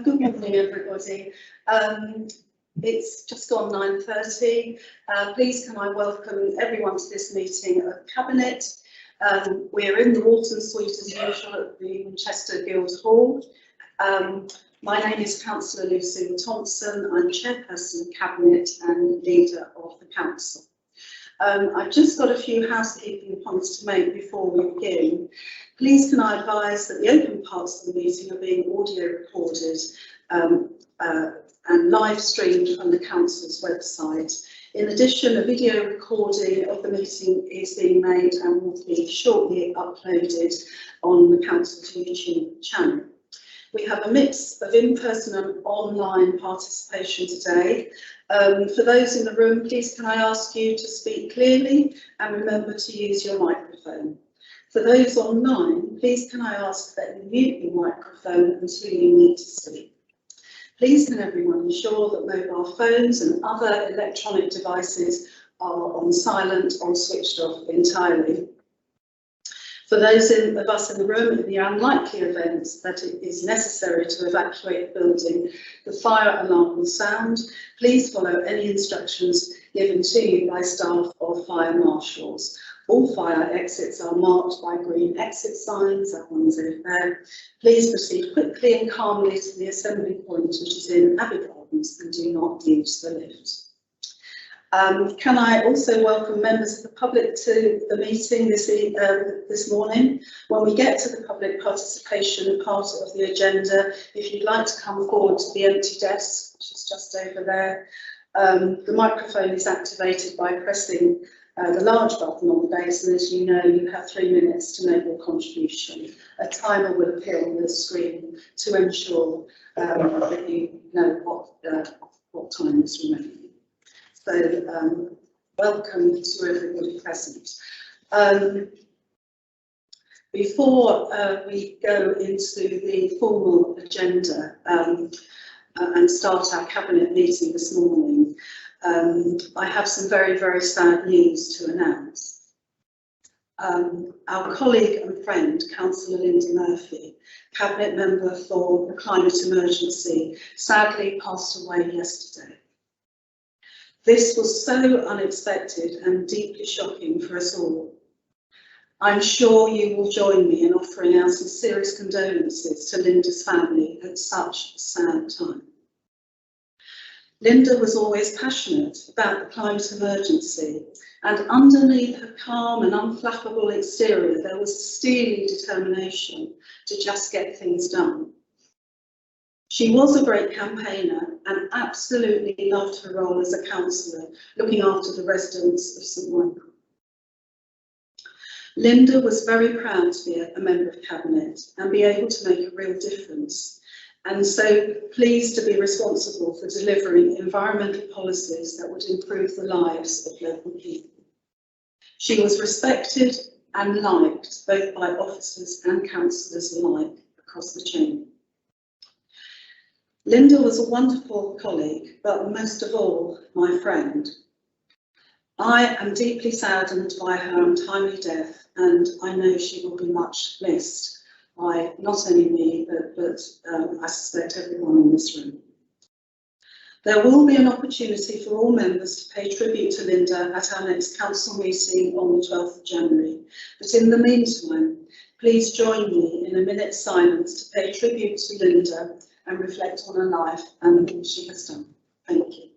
Good morning, everybody. It's just gone 9:30. Please can I welcome everyone to this meeting of Cabinet. We're in the Wharton Suite as usual at the Winchester Guildhall. My name is Councillor Lucille Thompson. I'm Chairperson of Cabinet and Leader of the Council. I've just got a few housekeeping points to make before we begin. Please can I advise that the open parts of the meeting are being audio recorded and live streamed from the Council's website. In addition, a video recording of the meeting is being made and will be shortly uploaded on the Council's YouTube channel. We have a mix of in-person and online participation today. For those in the room, please can I ask you to speak clearly and remember to use your microphone. For those online, please can I ask that you mute your microphone until you need to speak. Please can everyone ensure that mobile phones and other electronic devices are on silent or switched off entirely. For those of us in the room, in the unlikely event that it is necessary to evacuate the building, the fire alarm will sound. Please follow any instructions given to you by staff or fire marshals. All fire exits are marked by green exit signs, that one's over there. Please proceed quickly and calmly to the assembly point, which is in Abbey Gardens, and do not use the lift. Can I also welcome members of the public to the meeting this morning. When we get to the public participation part of the agenda, if you'd like to come forward to the empty desk, which is just over there, the microphone is activated by pressing the large button on the base, and as you know, you have 3 minutes to make your contribution. A timer will appear on the screen to ensure that you know what time is remaining. So, welcome to everybody present. Before we go into the formal agenda and start our Cabinet meeting this morning, I have some very, very sad news to announce. Our colleague and friend, Councillor Linda Murphy, Cabinet member for the climate emergency, sadly passed away yesterday. This was so unexpected and deeply shocking for us all. I'm sure you will join me in offering our sincerest condolences to Linda's family at such a sad time. Linda was always passionate about the climate emergency, and underneath her calm and unflappable exterior, there was a steely determination to just get things done. She was a great campaigner and absolutely loved her role as a councillor, looking after the residents of St Michael. Linda was very proud to be a member of Cabinet and be able to make a real difference, and so pleased to be responsible for delivering environmental policies that would improve the lives of local people. She was respected and liked both by officers and councillors alike across the chain. Linda was a wonderful colleague, but most of all, my friend. I am deeply saddened by her untimely death, and I know she will be much missed by not only me, but I suspect everyone in this room. There will be an opportunity for all members to pay tribute to Linda at our next council meeting on the 12th of January. But in the meantime, please join me in a minute's silence to pay tribute to Linda and reflect on her life and all she has done. Thank you.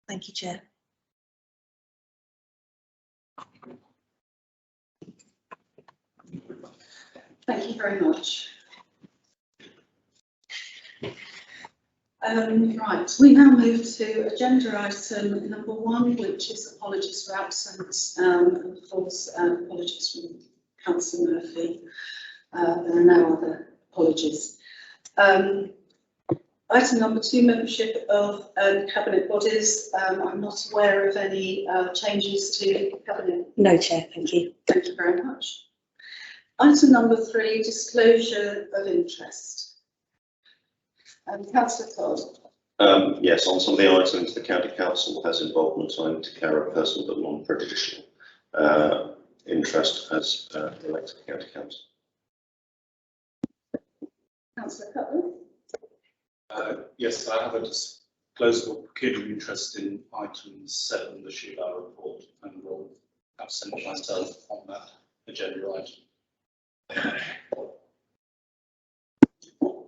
Thank you, Chair. Thank you very much. Right, we now move to agenda item number 1, which is apologies for absence, and of course apologies from Councillor Murphy. There are no other apologies. Item number 2, membership of cabinet bodies. I'm not aware of any changes to cabinet. No, Chair, thank you. Thank you very much. Item number 3, disclosure of interest. Councillor Todd. Yes, on some of the items, the County Council has involvement. I declare a personal but non-prejudicial interest as elected County Council. Councillor Cutler. Yes, I have a disclosable pecuniary interest in item 7, the Sheila report, and will absent myself on that agenda item.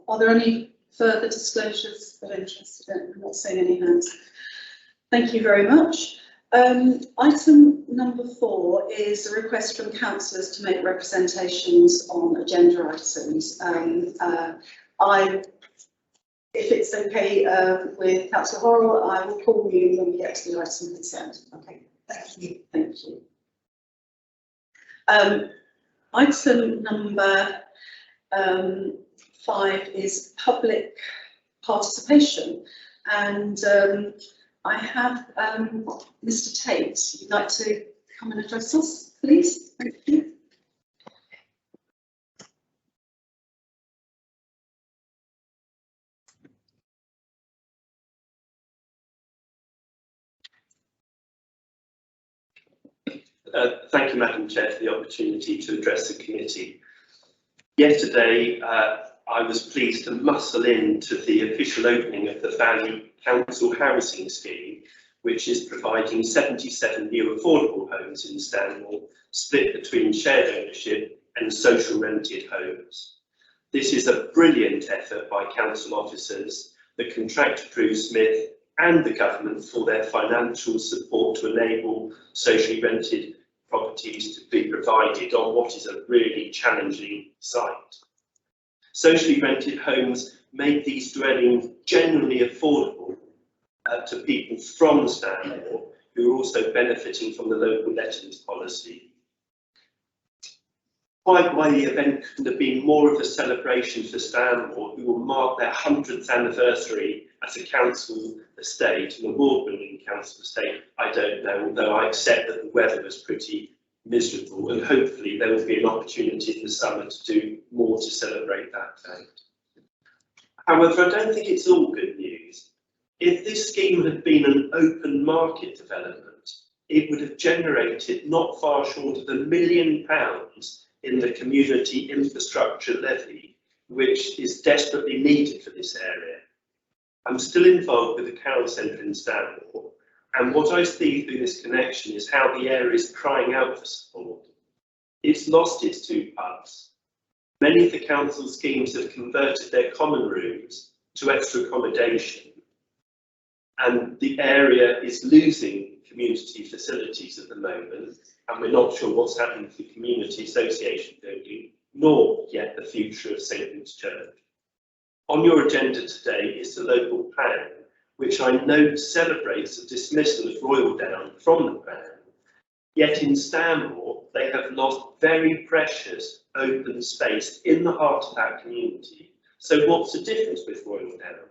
Are there any further disclosures of interest? I'm not seeing any hands. Thank you very much. Item number 4 is a request from councillors to make representations on agenda items. If it's okay with Councillor Horrell, I will call you when we get to the item concerned. Okay, thank you. Thank you. Item number 5 is public participation, and I have Mr. Tate. You'd like to come and address us, please? Thank you. Thank you, Madam Chair, for the opportunity to address the committee. Yesterday, I was pleased to muscle in to the official opening of the Valley Council Housing Scheme, which is providing 77 new affordable homes in Stanmore, split between shared ownership and social rented homes. This is a brilliant effort by council officers, the contractor Drew Smith and the government for their financial support to enable socially rented properties to be provided on what is a really challenging site. Socially rented homes make these dwellings generally affordable to people from Stanmore who are also benefiting from the local lettings policy. Quite why the event couldn't have been more of a celebration for Stanmore, who will mark their 100th anniversary as a council estate, an award-winning council estate, I don't know, although I accept that the weather was pretty miserable, and hopefully there will be an opportunity in the summer to do more to celebrate that date. However, I don't think it's all good news. If this scheme had been an open market development, it would have generated not far short of £1 million in the community infrastructure levy, which is desperately needed for this area. I'm still involved with the Carol Centre in Stanmore, and what I see through this connection is how the area is crying out for support. It's lost its 2 pubs. Many of the council schemes have converted their common rooms to extra accommodation, and the area is losing community facilities at the moment, and we're not sure what's happening to the community association building, nor yet the future of St Luke's Church. On your agenda today is the local plan, which I note celebrates the dismissal of Royal Down from the plan. Yet in Stanmore, they have lost very precious open space in the heart of that community. So what's the difference with Royal Down?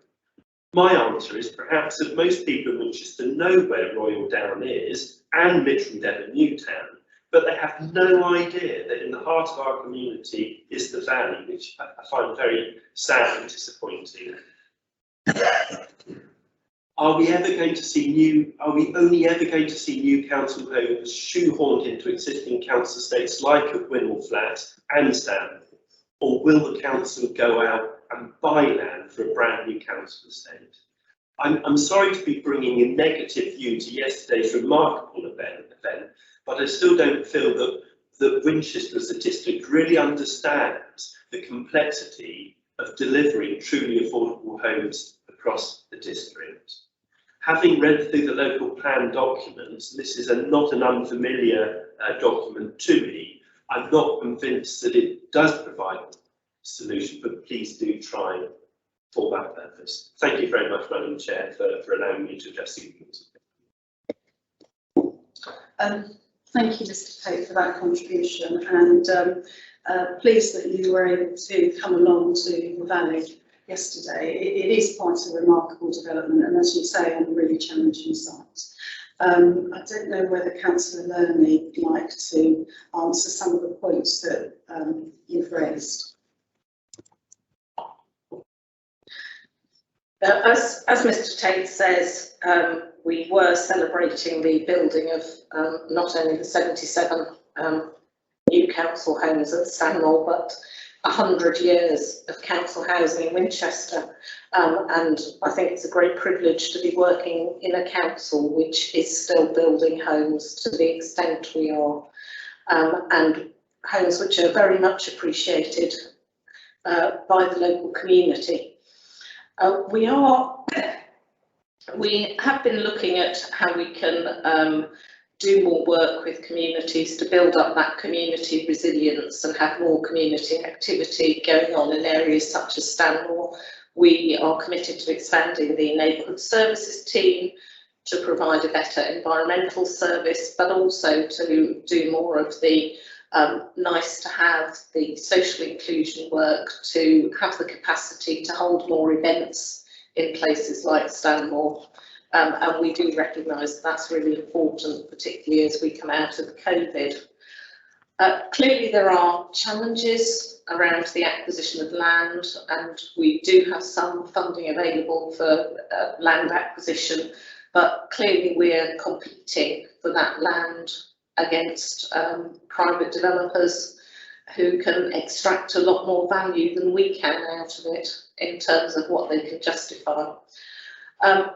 My answer is perhaps that most people in Winchester know where Royal Down is and Mitchell Devon Newtown, but they have no idea that in the heart of our community is the valley, which I find very sad and disappointing. Are we only ever going to see new council homes shoehorned into existing council estates like at Winnall Flats and Stanmore? Or will the council go out and buy land for a brand new council estate? I'm sorry to be bringing a negative view to yesterday's remarkable event, but I still don't feel that Winchester as a district really understands the complexity of delivering truly affordable homes across the district. having read through the local plan documents, this is not an unfamiliar document to me. I'm not convinced that it does provide a solution, but please do try for that purpose. Thank you very much, Madam Chair, for allowing me to address you. Thank you, Mr. Tate, for that contribution, and pleased that you were able to come along to the Valley yesterday. It is quite a remarkable development, and as you say, on a really challenging site. I don't know whether Councillor Lerney would like to answer some of the points that you've raised. As Mr. Tate says, we were celebrating the building of not only the 77 new council homes at Stanmore, but 100 years of council housing in Winchester. And I think it's a great privilege to be working in a council which is still building homes to the extent we are, and homes which are very much appreciated by the local community. We have been looking at how we can do more work with communities to build up that community resilience and have more community activity going on in areas such as Stanmore. We are committed to expanding the neighbourhood services team to provide a better environmental service, but also to do more of the nice to have, the social inclusion work, to have the capacity to hold more events in places like Stanmore. And we do recognise that's really important, particularly as we come out of COVID. Clearly there are challenges around the acquisition of land, and we do have some funding available for land acquisition, but clearly we're competing for that land against private developers who can extract a lot more value than we can out of it in terms of what they can justify.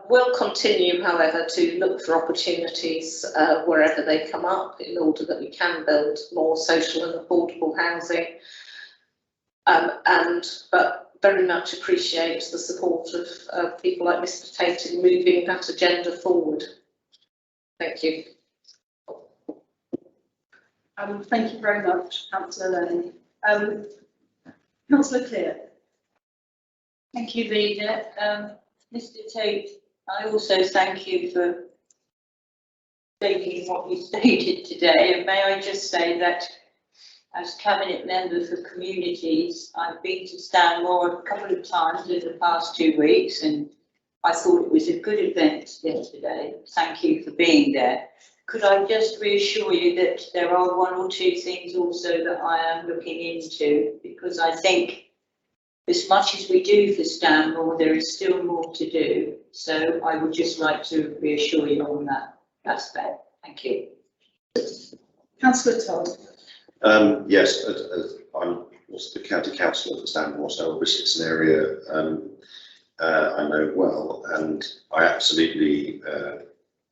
We'll continue, however, to look for opportunities wherever they come up in order that we can build more social and affordable housing, but very much appreciate the support of people like Mr. Tate in moving that agenda forward. Thank you. Thank you very much, Councillor Lerney. Councillor Clear. Thank you, Leader. Mr. Tate, I also thank you for stating what you stated today, and may I just say that as Cabinet Member for Communities, I've been to Stanmore a couple of times in the past 2 weeks, and I thought it was a good event yesterday. Thank you for being there. Could I just reassure you that there are 1 or 2 things also that I am looking into, because I think as much as we do for Stanmore, there is still more to do. So I would just like to reassure you on that aspect. Thank you. Councillor Todd. Yes, I'm also the county councillor for Stanmore, so obviously it's an area I know well, and I absolutely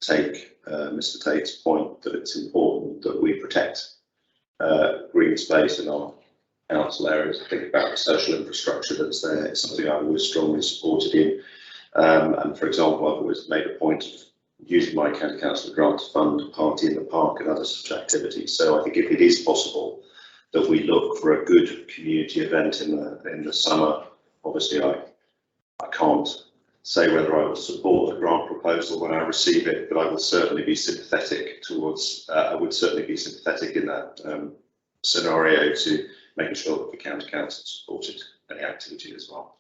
take Mr. Tate's point that it's important that we protect green space in our council areas. I think about the social infrastructure that's there. It's something I've always strongly supported in. And for example, I've always made a point of using my county council grant to fund Party in the Park and other such activities. So I think if it is possible that we look for a good community event in the summer, obviously I can't say whether I will support a grant proposal when I receive it, but I will certainly be sympathetic towards, I would certainly be sympathetic in that scenario to making sure that the county council supported any activity as well.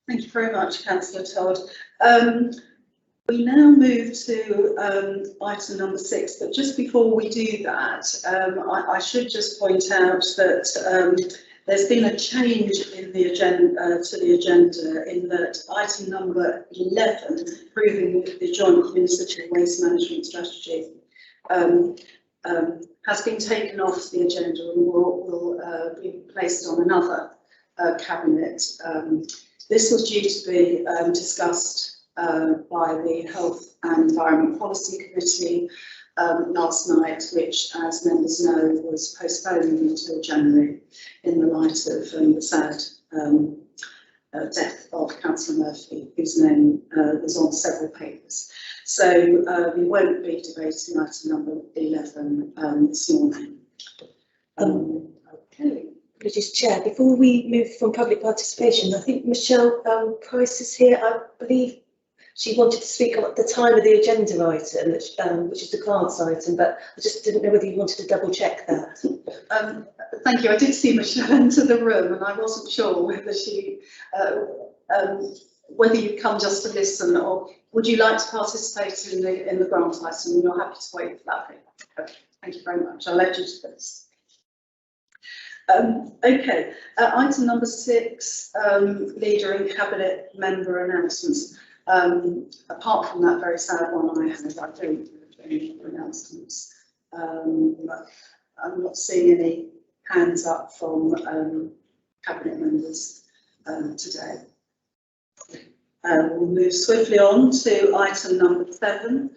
Thank you very much, Councillor Todd. We now move to item number 6, but just before we do that, I should just point out that there's been a change in the agenda to the agenda, in that item number 11, approving the joint municipal waste management strategy, has been taken off the agenda and will be placed on another cabinet. This was due to be discussed by the Health and Environment Policy Committee last night, which, as members know, was postponed until January in the light of the sad death of Councillor Murphy, whose name was on several papers. So we won't be debating item number 11 this morning. Okay. British Chair, before we move from public participation, I think Michelle Price is here. I believe she wanted to speak at the time of the agenda item, which is the cards item, but I just didn't know whether you wanted to double check that. Thank you. I did see Michelle enter the room and I wasn't sure whether she, whether you'd come just to listen, or would you like to participate in the grant item? You're happy to wait for that. Okay. Thank you very much. I'll let you to this. Okay, item number 6, leader and cabinet member announcements. Apart from that very sad one I don't have any announcements. I'm not seeing any hands up from cabinet members today. We'll move swiftly on to item number 7.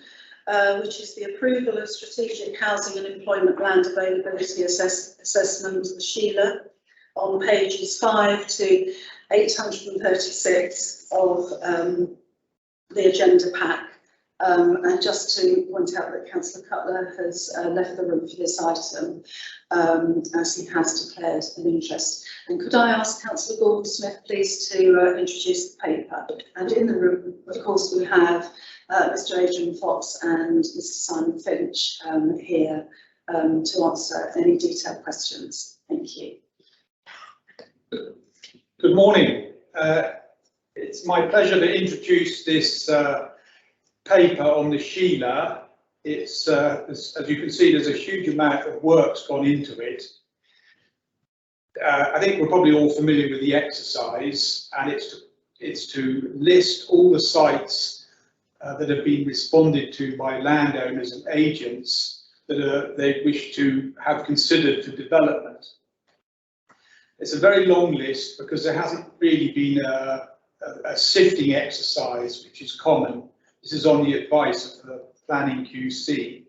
Which is the approval of strategic housing and employment land availability assessment, the Sheila, on pages 5 to 836 of the agenda pack. And just to point out that Councillor Cutler has left the room for this item, as he has declared an interest. And could I ask Councillor Gordon-Smith please to introduce the paper? And in the room, of course, we have Mr. Adrian Fox and Mr. Simon Finch here to answer any detailed questions. Thank you. Good morning. It's my pleasure to introduce this paper on the Sheila. It's, as you can see, there's a huge amount of work's gone into it. I think we're probably all familiar with the exercise, and it's to list all the sites that have been responded to by landowners and agents that they wish to have considered for development. It's a very long list because there hasn't really been a sifting exercise, which is common. This is on the advice of the Planning QC.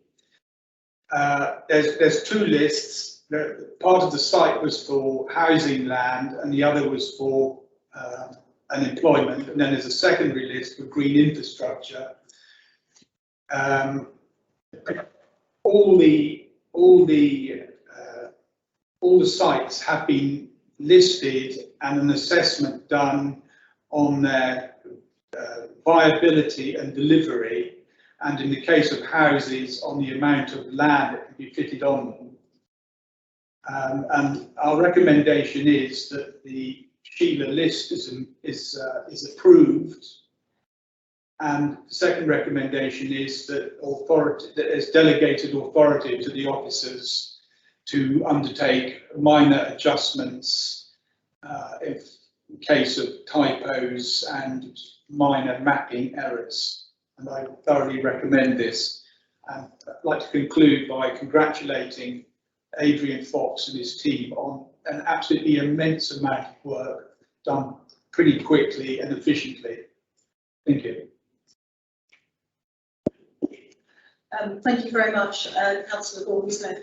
There's 2 lists. Part of the site was for housing land and the other was for unemployment, and then there's a secondary list for green infrastructure. All the sites have been listed and an assessment done on their viability and delivery, and in the case of houses, on the amount of land that can be fitted on them. And our recommendation is that the Sheila list is approved, and the second recommendation is that there's delegated authority to the officers to undertake minor adjustments in case of typos and minor mapping errors. And I thoroughly recommend this. And I'd like to conclude by congratulating Adrian Fox and his team on an absolutely immense amount of work done pretty quickly and efficiently. Thank you. Thank you very much, Councillor Gordon-Smith.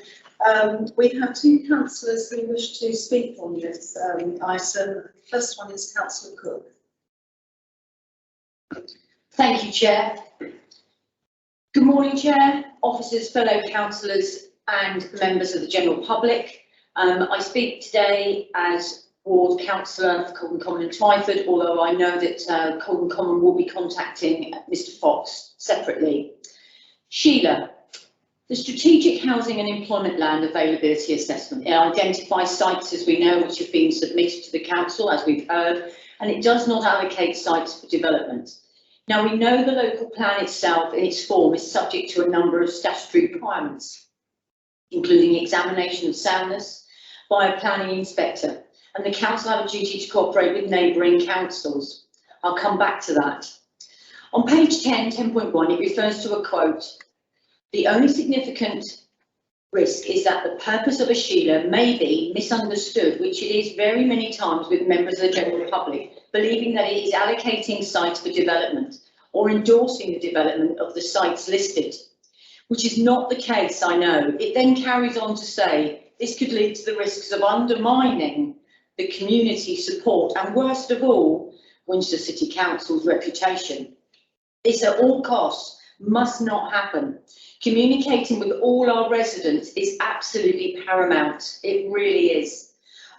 We have 2 councillors who wish to speak on this item. The first one is Councillor Cook. Thank you, Chair. Good morning, Chair, officers, fellow councillors and members of the general public. I speak today as Ward Councillor for Colton Common and Twyford, although I know that Colton Common will be contacting Mr Fox separately. Sheila, the Strategic Housing and Employment Land Availability Assessment. It identifies sites, as we know, which have been submitted to the council, as we've heard, and it does not allocate sites for development. Now, we know the local plan itself in its form is subject to a number of statutory requirements, including examination of soundness by a planning inspector, and the council have a duty to cooperate with neighbouring councils. I'll come back to that. On page 10.1, it refers to a quote: "The only significant risk is that the purpose of a Sheila may be misunderstood," which it is very many times with members of the general public, believing that it is allocating sites for development or endorsing the development of the sites listed, which is not the case, I know. It then carries on to say this could lead to the risks of undermining the community support, and worst of all, Winchester City Council's reputation. This at all costs must not happen. Communicating with all our residents is absolutely paramount. It really is.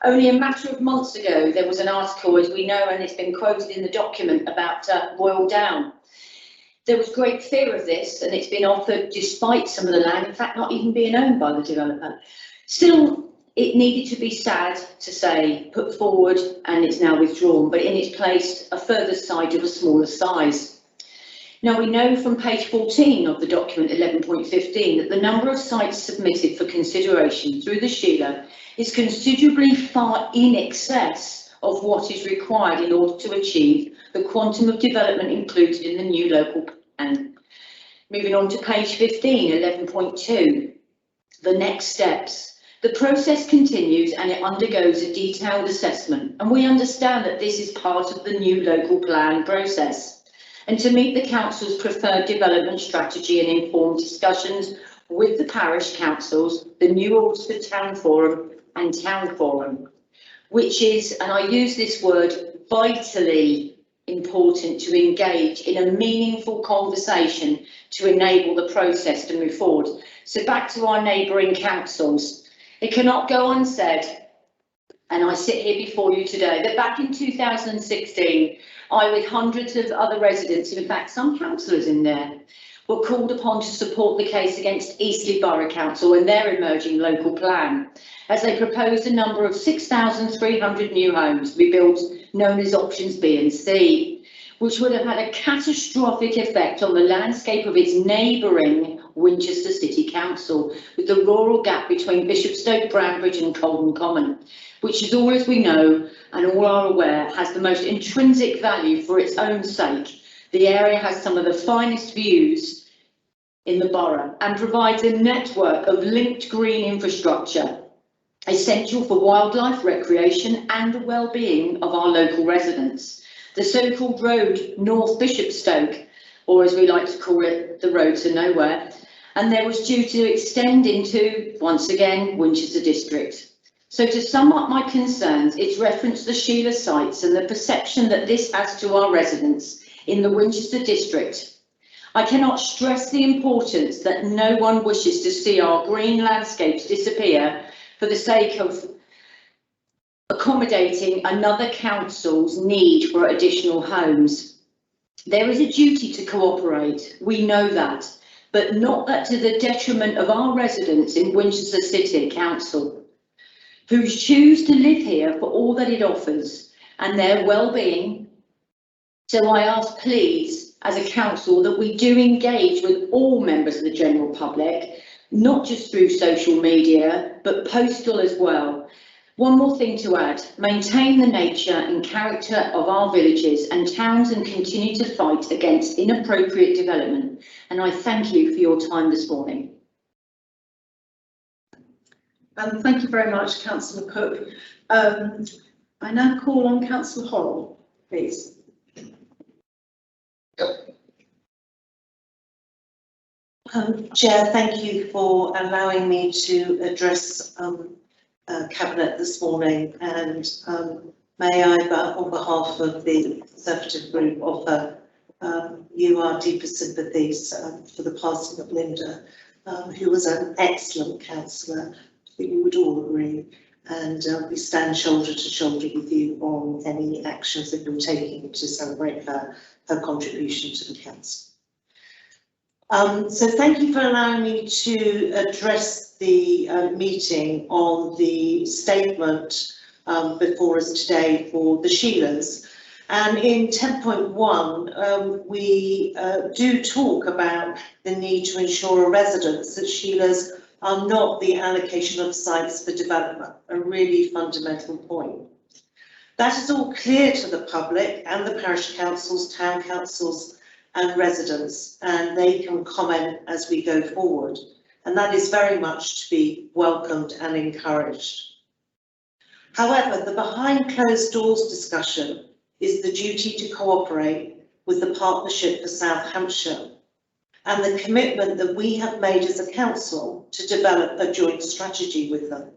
Only a matter of months ago, there was an article, as we know, and it's been quoted in the document, about Royal Down. There was great fear of this, and it's been offered despite some of the land, in fact, not even being owned by the developer. Still, it needed to be, sad to say, put forward, and it's now withdrawn, but in its place, a further site of a smaller size. Now, we know from page 14 of the document 11.15 that the number of sites submitted for consideration through the Sheila is considerably far in excess of what is required in order to achieve the quantum of development included in the new local plan. Moving on to page 15, 11.2, the next steps. The process continues and it undergoes a detailed assessment, and we understand that this is part of the new local plan process. And to meet the council's preferred development strategy and informed discussions with the parish councils, the new Alresford Town Forum and Town Forum, which is, and I use this word, vitally important to engage in a meaningful conversation to enable the process to move forward. So back to our neighbouring councils. It cannot go unsaid, and I sit here before you today, that back in 2016, I, with hundreds of other residents, in fact some councillors in there, were called upon to support the case against Eastleigh Borough Council and their emerging local plan, as they proposed a number of 6,300 new homes to be built, known as options B and C, which would have had a catastrophic effect on the landscape of its neighbouring Winchester City Council, with the rural gap between Bishopstoke, Brownbridge and Colden Common, which is all, as we know and all are aware, has the most intrinsic value for its own sake. The area has some of the finest views in the borough and provides a network of linked green infrastructure, essential for wildlife, recreation and the well-being of our local residents. The so-called road North Bishopstoke, or as we like to call it, the road to nowhere, and there was due to extend into, once again, Winchester District. So to sum up my concerns, it's referenced the Sheila sites and the perception that this has to our residents in the Winchester District. I cannot stress the importance that no one wishes to see our green landscapes disappear for the sake of accommodating another council's need for additional homes. There is a duty to cooperate, we know that, but not that to the detriment of our residents in Winchester City Council, who choose to live here for all that it offers and their well-being. So I ask, please, as a council, that we do engage with all members of the general public, not just through social media, but postal as well. One more thing to add, maintain the nature and character of our villages and towns and continue to fight against inappropriate development. And I thank you for your time this morning. Thank you very much, Councillor Cook. I now call on Councillor Horrell, please. Chair, thank you for allowing me to address Cabinet this morning, and may I, on behalf of the Conservative Group, offer you our deepest sympathies for the passing of Linda, who was an excellent councillor. I think you would all agree, and we stand shoulder to shoulder with you on any actions that you're taking to celebrate her contribution to the council. So thank you for allowing me to address the meeting on the statement before us today for the Sheilas. And in 10.1, we do talk about the need to ensure residents that Sheilas are not the allocation of sites for development, a really fundamental point. That is all clear to the public and the parish councils, town councils and residents, and they can comment as we go forward. And that is very much to be welcomed and encouraged. However, the behind closed doors discussion is the duty to cooperate with the Partnership for South Hampshire and the commitment that we have made as a council to develop a joint strategy with them.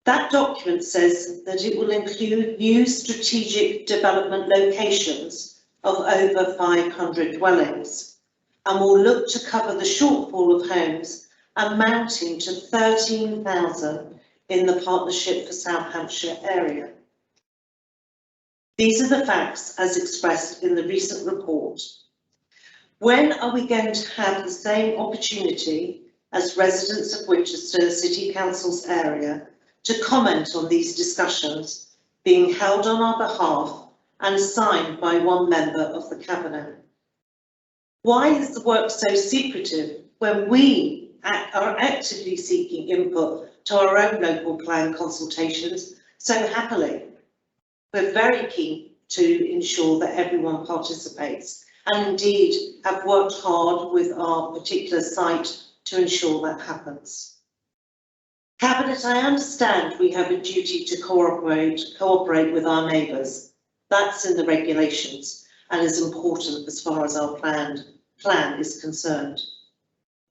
That document says that it will include new strategic development locations of over 500 dwellings and will look to cover the shortfall of homes amounting to 13,000 in the Partnership for South Hampshire area. These are the facts as expressed in the recent report. When are we going to have the same opportunity as residents of Winchester City Council's area to comment on these discussions being held on our behalf and signed by one member of the Cabinet? Why is the work so secretive when we are actively seeking input to our own local plan consultations so happily? We're very keen to ensure that everyone participates and indeed have worked hard with our particular site to ensure that happens. Cabinet, I understand we have a duty to cooperate with our neighbours. That's in the regulations and is important as far as our plan is concerned.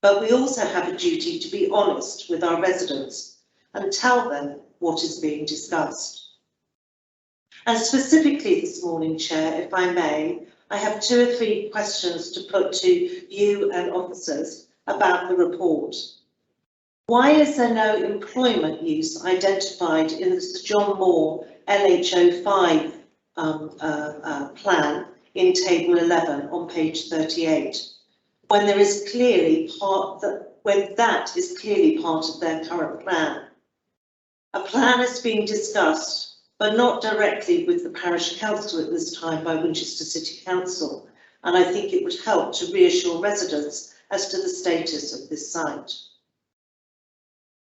But we also have a duty to be honest with our residents and tell them what is being discussed. And specifically this morning, Chair, if I may, I have 2 or 3 questions to put to you and officers about the report. Why is there no employment use identified in the Sir John Moore LHO5 plan in table 11 on page 38, when there is clearly that is clearly part of their current plan? A plan is being discussed, but not directly with the parish council at this time by Winchester City Council, and I think it would help to reassure residents as to the status of this site.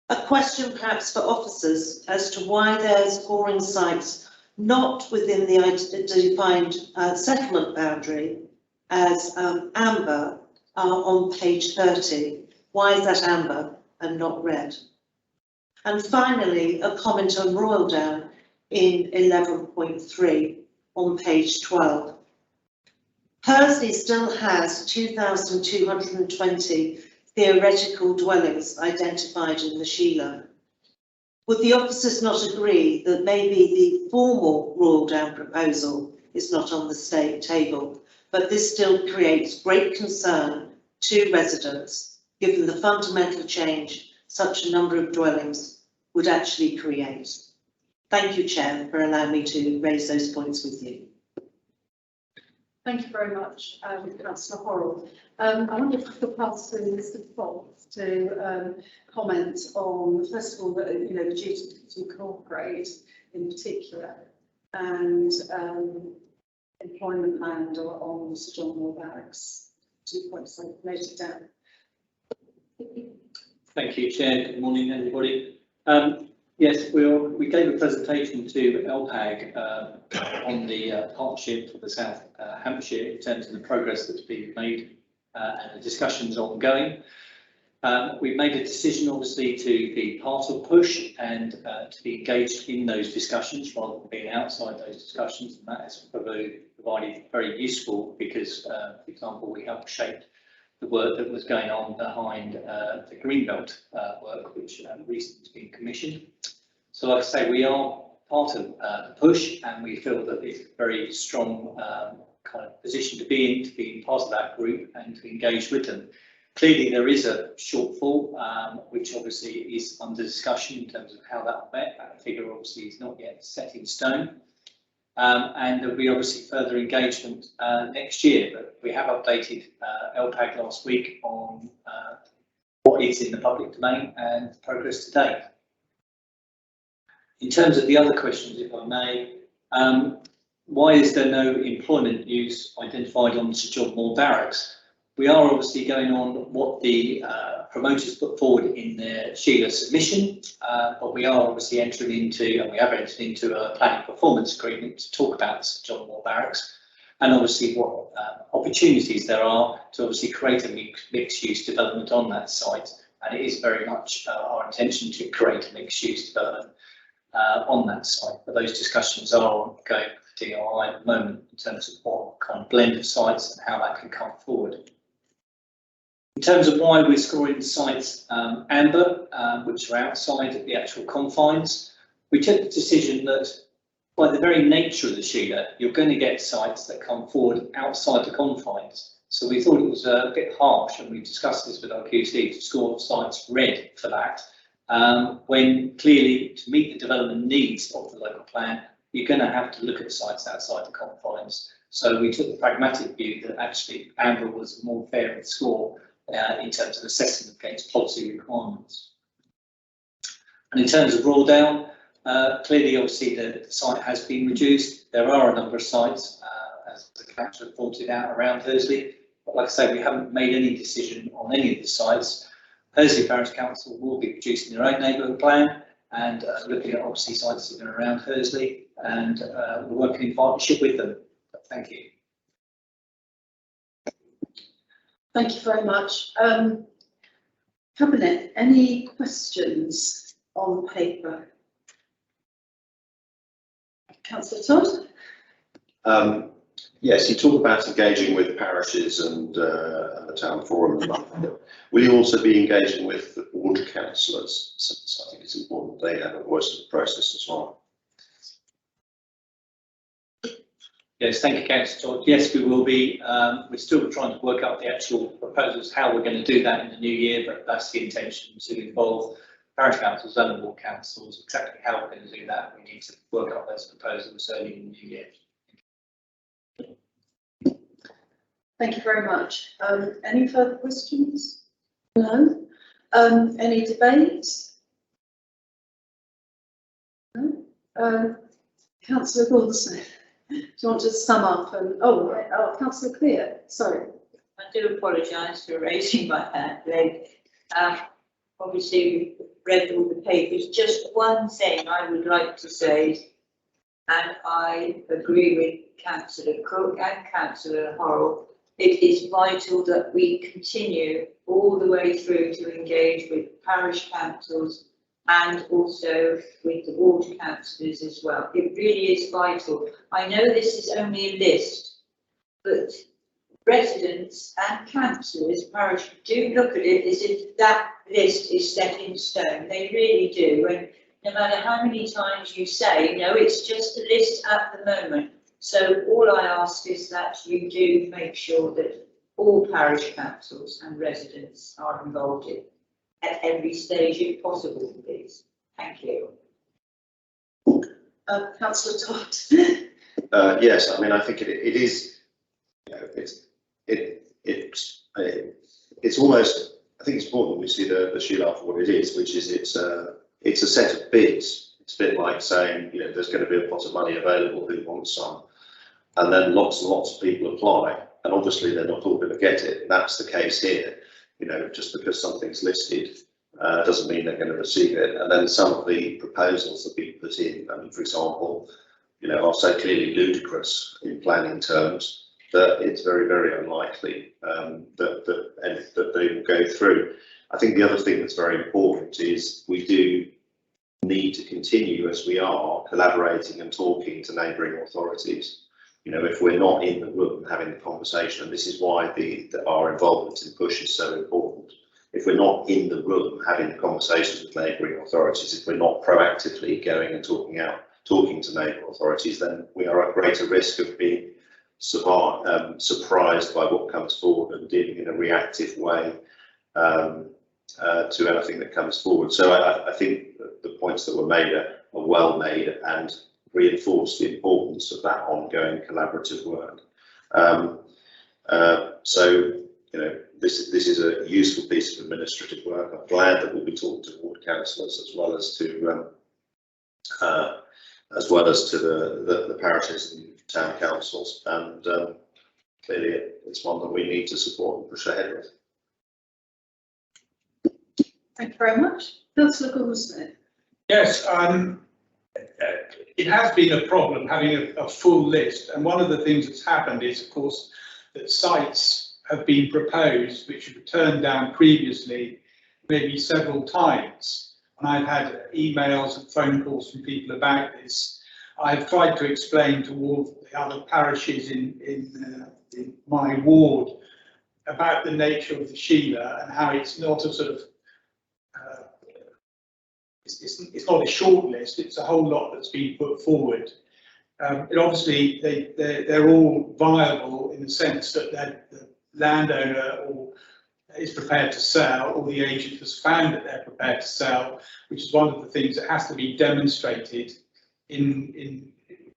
A question perhaps for officers as to why there's scoring sites not within the defined settlement boundary as amber on page 30. Why is that amber and not red? And finally, a comment on Royal Down in 11.3 on page 12. Pursley still has 2,220 theoretical dwellings identified in the Sheila. Would the officers not agree that maybe the formal Royal Down proposal is not on the state table, but this still creates great concern to residents, given the fundamental change such a number of dwellings would actually create? Thank you, Chair, for allowing me to raise those points with you. Thank you very much, Councillor Horrell. I wonder if I could pass to Mr. Fox to comment on, first of all, the duty to cooperate in particular, and employment land on Sir John Moore Barracks. 2 points I've noted down. Thank you, Chair. Good morning, everybody. Yes, we gave a presentation to LPAG on the partnership for the South Hampshire in terms of the progress that's being made and the discussions ongoing. We've made a decision, obviously, to be part of PUSH and to be engaged in those discussions rather than being outside those discussions, and that has provided very useful because, for example, we helped shape the work that was going on behind the Greenbelt work, which recently has been commissioned. So, like I say, we are part of the PUSH, and we feel that it's a very strong kind of position to be part of that group and to engage with them. Clearly, there is a shortfall, which obviously is under discussion in terms of how that will be met. That figure obviously is not yet set in stone. And there'll be obviously further engagement next year, but we have updated LPAG last week on what is in the public domain and progress to date. In terms of the other questions, if I may, why is there no employment use identified on Sir John Moore Barracks? We are obviously going on what the promoters put forward in their Sheila submission, but we are obviously entering into, and we have entered into, a planning performance agreement to talk about Sir John Moore Barracks, and obviously what opportunities there are to obviously create a mixed-use development on that site, and it is very much our intention to create a mixed-use development on that site. But those discussions are ongoing with DRI at the moment in terms of what kind of blend of sites and how that can come forward. In terms of why we're scoring sites amber, which are outside of the actual confines, we took the decision that by the very nature of the Sheila, you're going to get sites that come forward outside the confines. So we thought it was a bit harsh, and we discussed this with our QC, to score sites red for that, when clearly to meet the development needs of the local plan, you're going to have to look at sites outside the confines. So we took the pragmatic view that actually Amber was a more fair score in terms of assessing against policy requirements. And in terms of Rawdale, clearly, obviously, the site has been reduced. There are a number of sites, as the councillor pointed out, around Hursley. But like I say, we haven't made any decision on any of the sites. Hursley Parish Council will be producing their own neighbourhood plan and looking at obviously sites that are around Hursley, and we're working in partnership with them. But thank you. Thank you very much. Cabinet, any questions on paper? Councillor Todd? Yes, you talk about engaging with parishes and the town forum. Will you also be engaging with the ward councillors? Since I think it's important they have a voice in the process as well. Yes, thank you, Councillor Todd. Yes, we will be. We're still trying to work out the actual proposals, how we're going to do that in the new year, but that's the intention, to involve parish councils and ward councils. Exactly how we're going to do that, we need to work out those proposals early in the new year. Thank you very much. Any further questions? No. Any debate? No. Councillor Goldson, do you want to sum up? And Councillor Clear, sorry. I do apologise for raising my hand late. Obviously, we've read all the papers. Just one thing I would like to say, and I agree with Councillor Cook and Councillor Horrell. It is vital that we continue all the way through to engage with parish councils and also with the ward councillors as well. It really is vital. I know this is only a list, but residents and councillors, parish, do look at it as if that list is set in stone. They really do. And no matter how many times you say, no, it's just a list at the moment. So all I ask is that you do make sure that all parish councils and residents are involved in at every stage if possible, please. Thank you. Councillor Todd. Yes, I mean, I think it is, you know, it's almost, I think it's important that we see the Sheila for what it is, which is it's a set of bids. It's a bit like saying, you know, there's going to be a pot of money available, who wants some? And then lots and lots of people apply, and obviously they're not all going to get it. And that's the case here. You know, just because something's listed doesn't mean they're going to receive it. And then some of the proposals that we put in, I mean, for example, you know, are so clearly ludicrous in planning terms that it's very, very unlikely that they will go through. I think the other thing that's very important is we do need to continue, as we are, collaborating and talking to neighbouring authorities. You know, if we're not in the room having the conversation, and this is why our involvement in PUSH is so important. If we're not in the room having the conversations with neighbouring authorities, if we're not proactively going and talking to neighbouring authorities, then we are at greater risk of being surprised by what comes forward and dealing in a reactive way to anything that comes forward. So I think the points that were made are well made and reinforce the importance of that ongoing collaborative work. So, you know, this is a useful piece of administrative work. I'm glad that we'll be talking to ward councillors as well as to the parishes and town councils, and clearly it's one that we need to support and push ahead with. Thank you very much. Councillor Goldson. Yes, it has been a problem having a full list, and one of the things that's happened is, of course, that sites have been proposed which were turned down previously, maybe several times. And I've had emails and phone calls from people about this. I've tried to explain to all the other parishes in my ward about the nature of the Sheila and how it's not a sort of it's not a short list, it's a whole lot that's been put forward. And obviously they're all viable in the sense that the landowner or is prepared to sell, or the agent has found that they're prepared to sell, which is one of the things that has to be demonstrated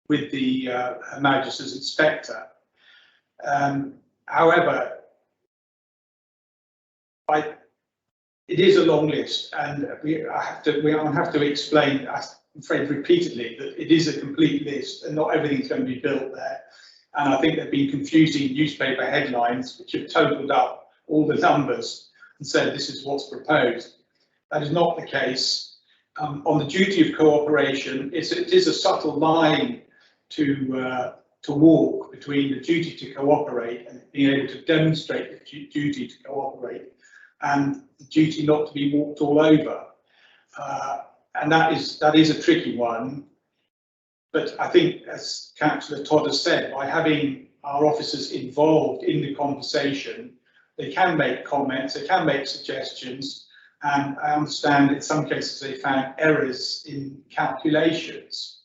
with the Her Majesty's inspector. However, it is a long list, and I have to explain, I'm afraid repeatedly, that it is a complete list and not everything's going to be built there. And I think there have been confusing newspaper headlines which have totaled up all the numbers and said this is what's proposed. That is not the case. On the duty of cooperation, it is a subtle line to walk between the duty to cooperate and being able to demonstrate the duty to cooperate and the duty not to be walked all over. And that is a tricky one. But I think, as Councillor Todd has said, by having our officers involved in the conversation, they can make comments, they can make suggestions, and I understand in some cases they found errors in calculations.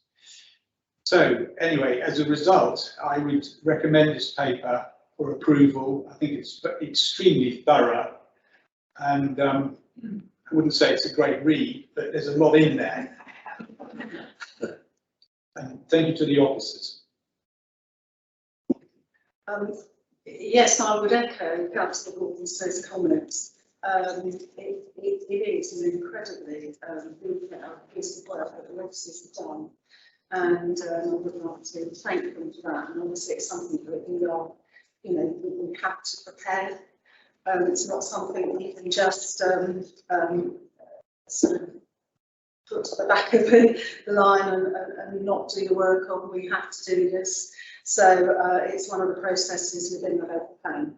So anyway, as a result, I would recommend this paper for approval. I think it's extremely thorough, and I wouldn't say it's a great read, but there's a lot in there. And thank you to the officers. Yes, I would echo Councillor Gordon-Smith's comments. It is an incredibly good piece of work that the officers have done, and I would like to thank them for that. And obviously, it's something that we are, we have to prepare. It's not something we can just sort of put to the back of the line and not do the work on. We have to do this. So it's one of the processes within the local plan.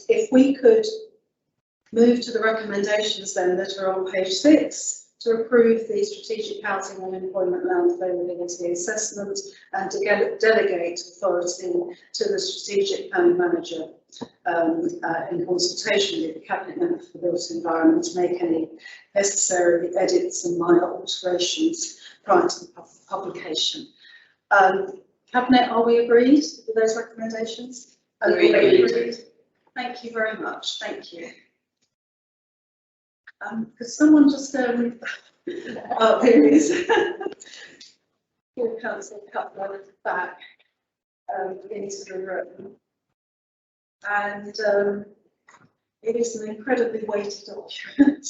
If we could move to the recommendations then that are on page 6 to approve the strategic housing and employment land availability assessment and to delegate authority to the strategic planning manager in consultation with the cabinet member for the built environment to make any necessary edits and minor alterations prior to the publication. Cabinet, are we agreed with those recommendations? Agreed. Thank you very much. Thank you. Could someone just oh, here it is. Full Council Cutler back into the room. And it is an incredibly weighty document.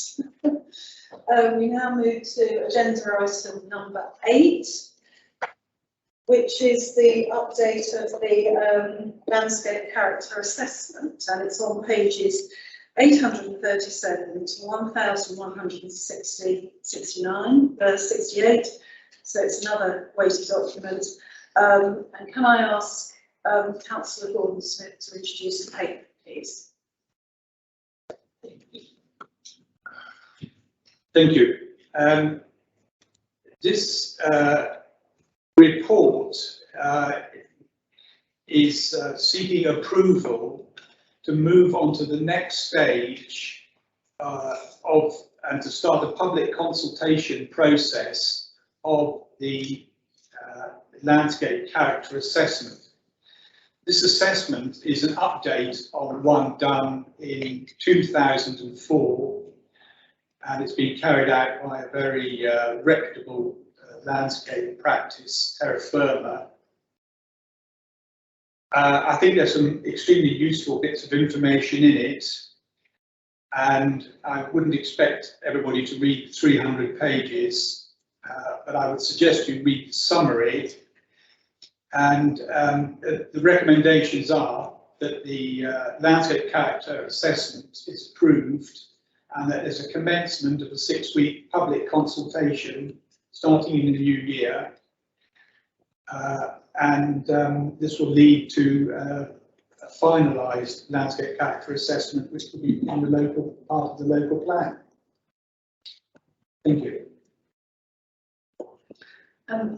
We now move to agenda item number 8, which is the update of the landscape character assessment, and it's on pages 837 to 1168. So it's another weighty document. And can I ask Councillor Gordon-Smith to introduce the paper, please? Thank you. This report is seeking approval to move on to the next stage and to start a public consultation process of the landscape character assessment. This assessment is an update on one done in 2004, and it's been carried out by a very reputable landscape practice, Terra Firma. I think there's some extremely useful bits of information in it, and I wouldn't expect everybody to read 300 pages, but I would suggest you read the summary. And the recommendations are that the landscape character assessment is approved and that there's a commencement of a 6-week public consultation starting in the new year. This will lead to a finalised landscape character assessment, which will be in the local part of the local plan. Thank you.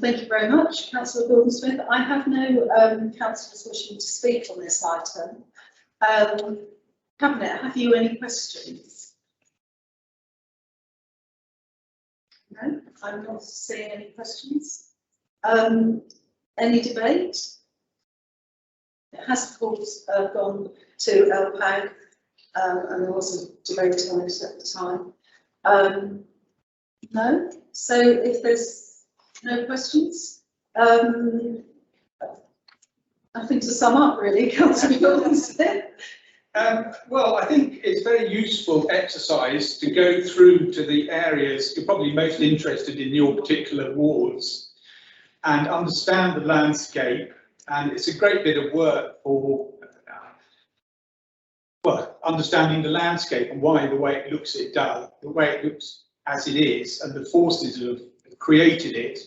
Thank you very much, Councillor Gordon-Smith. I have no councillors wishing to speak on this item. Cabinet, have you any questions? No, I'm not seeing any questions. Any debate? It has, of course, gone to LPAG, and there was a debate on it at the time. No, so if there's no questions, nothing to sum up really, Councillor Wilson. Well, I think it's very useful exercise to go through to the areas you're probably most interested in your particular wards and understand the landscape. And it's a great bit of work for well, understanding the landscape and why the way it looks as it is, and the forces that have created it.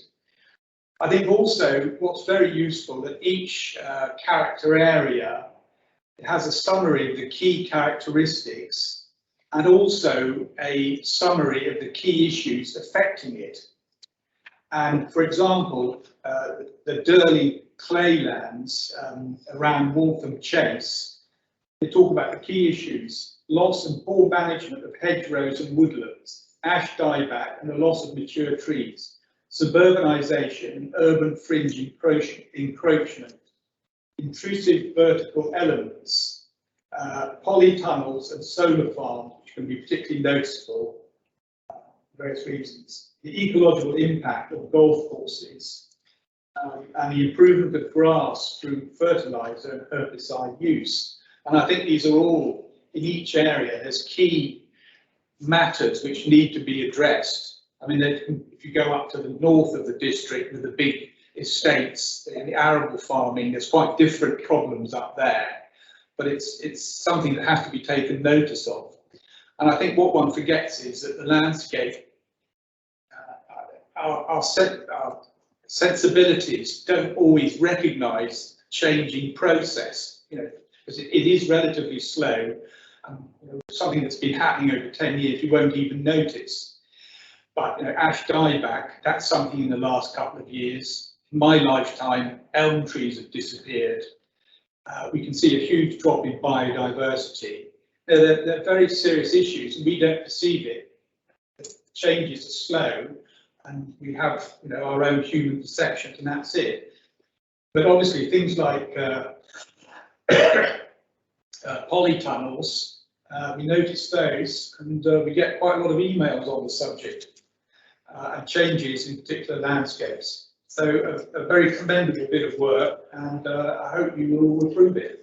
I think also what's very useful that each character area has a summary of the key characteristics and also a summary of the key issues affecting it. And for example, the Durley Claylands around Waltham Chase, they talk about the key issues: loss and poor management of hedgerows and woodlands, ash dieback and the loss of mature trees, suburbanisation and urban fringe encroachment, intrusive vertical elements, polytunnels and solar farms, which can be particularly noticeable for various reasons, the ecological impact of golf courses, and the improvement of grass through fertiliser and herbicide use. And I think these are all, in each area, there's key matters which need to be addressed. I mean, if you go up to the north of the district with the big estates, the arable farming, there's quite different problems up there, but it's something that has to be taken notice of. And I think what one forgets is that the landscape, our sensibilities don't always recognise changing process, you know, because it is relatively slow, and you know, something that's been happening over 10 years you won't even notice. But you know, ash dieback, that's something in the last couple of years. In my lifetime, elm trees have disappeared. We can see a huge drop in biodiversity. They're very serious issues, and we don't perceive it. The changes are slow, and we have, you know, our own human perceptions, and that's it. But obviously, things like polytunnels, we notice those, and we get quite a lot of emails on the subject, and changes in particular landscapes. So a very commendable bit of work, and I hope you will all approve it.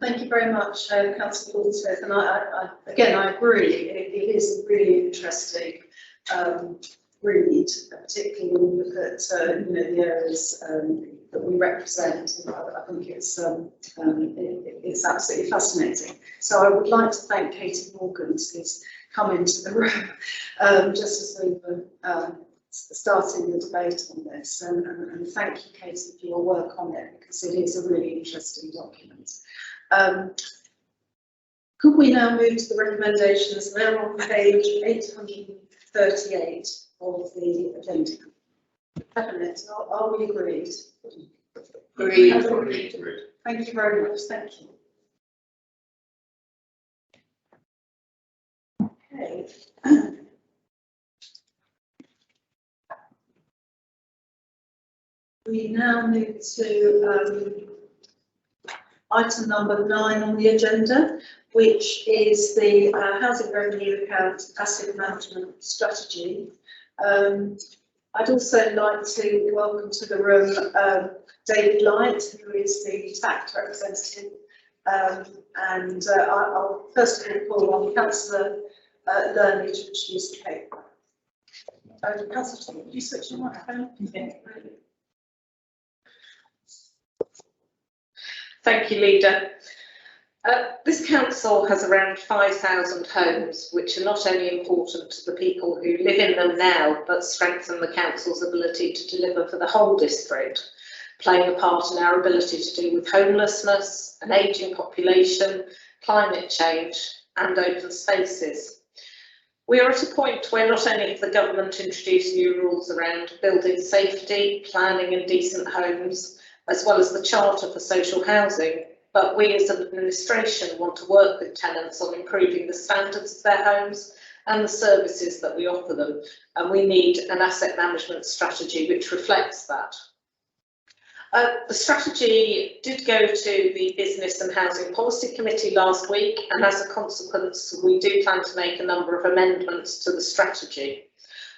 Thank you very much, Councillor Goldsmith, and again, I agree, it is a really interesting read, particularly when you look at you know, the areas that we represent. I think it's absolutely fascinating. So I would like to thank Katie Morgan, who's come into the room just as we were starting the debate on this, and thank you, Katie, for your work on it, because it is a really interesting document. Could we now move to the recommendations, now on page 838 of the agenda? Are we agreed? Agreed. Thank you very much, thank you. Okay. We now move to item number 9 on the agenda, which is the housing revenue account asset management strategy. I'd also like to welcome to the room David Light, who is the tax representative, and I'll first of all call on Councillor Learney to introduce the paper. Councillor, would you switch your microphone? Yeah. Thank you, Leader. This council has around 5,000 homes, which are not only important to the people who live in them now, but strengthen the council's ability to deliver for the whole district, playing a part in our ability to deal with homelessness, an ageing population, climate change and open spaces. We are at a point where not only have the government introduced new rules around building safety, planning and decent homes, as well as the Charter for Social Housing, but we as an administration want to work with tenants on improving the standards of their homes and the services that we offer them. And we need an asset management strategy which reflects that. The strategy did go to the Business and Housing Policy Committee last week, and as a consequence, we do plan to make a number of amendments to the strategy.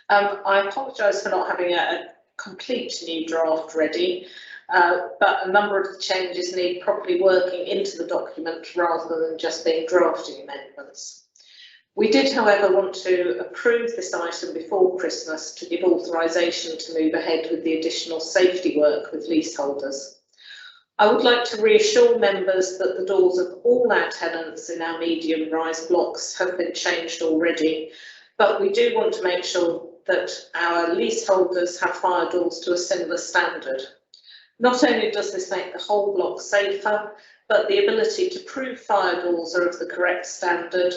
I apologise for not having a complete new draft ready, but a number of the changes need properly working into the document rather than just being drafting amendments. We did, however, want to approve this item before Christmas to give authorisation to move ahead with the additional safety work with leaseholders. I would like to reassure members that the doors of all our tenants in our medium rise blocks have been changed already, but we do want to make sure that our leaseholders have fire doors to a similar standard. Not only does this make the whole block safer, but the ability to prove fire doors are of the correct standard,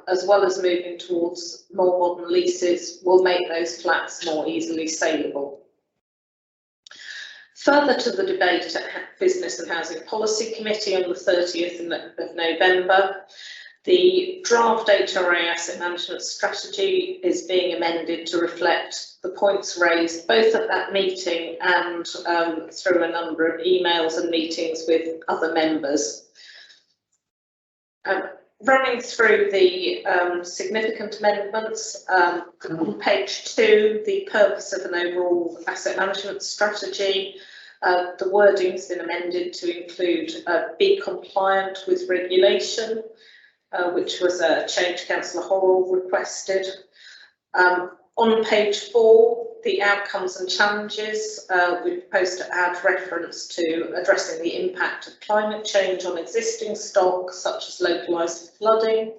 as well as moving towards more modern leases, will make those flats more easily saleable. Further to the debate at Business and Housing Policy Committee on the 30th of November, the draft HRA asset management strategy is being amended to reflect the points raised both at that meeting and through a number of emails and meetings with other members. Running through the significant amendments, on page 2, the purpose of an overall asset management strategy. The wording has been amended to include be compliant with regulation, which was a change Councillor Horrell requested. On page 4, the outcomes and challenges, we propose to add reference to addressing the impact of climate change on existing stock, such as localised flooding,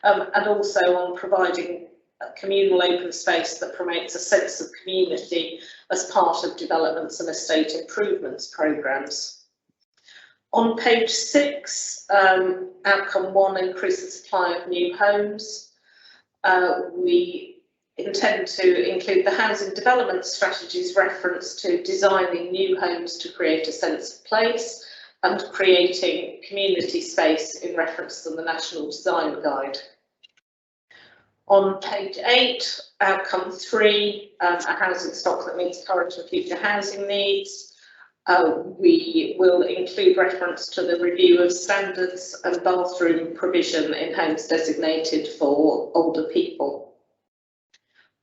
and also on providing a communal open space that promotes a sense of community as part of developments and estate improvements programmes. On page 6, outcome 1, increase the supply of new homes. We intend to include the housing development strategy's reference to designing new homes to create a sense of place and creating community space in reference to the National Design Guide. On page 8, outcome 3, a housing stock that meets current and future housing needs. We will include reference to the review of standards and bathroom provision in homes designated for older people.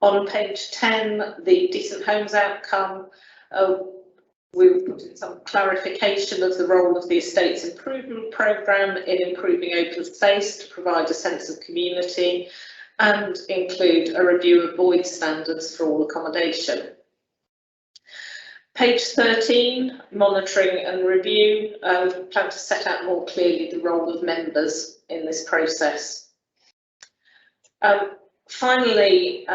On page 10, the Decent Homes outcome, we've put in some clarification of the role of the Estates Improvement Programme in improving open space to provide a sense of community, and include a review of void standards for all accommodation. Page 13, monitoring and review, plan to set out more clearly the role of members in this process. Finally,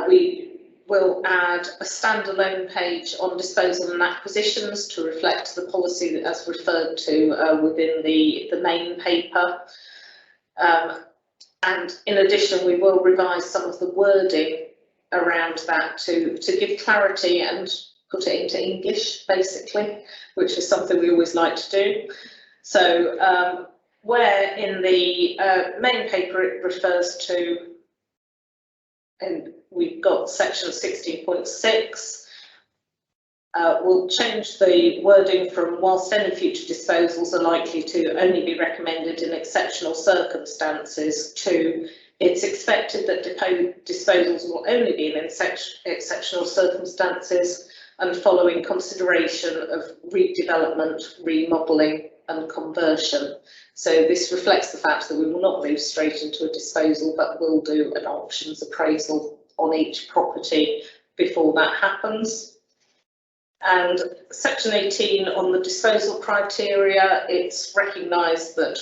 we will add a standalone page on disposal and acquisitions to reflect the policy as referred to within the main paper. And in addition, we will revise some of the wording around that to give clarity and put it into English, basically, which is something we always like to do. So where in the main paper it refers to, and we've got section 16.6, we'll change the wording from whilst any future disposals are likely to only be recommended in exceptional circumstances to it's expected that disposals will only be in exceptional circumstances and following consideration of redevelopment, remodelling and conversion. So this reflects the fact that we will not move straight into a disposal, but will do an options appraisal on each property before that happens. And section 18 on the disposal criteria, it's recognised that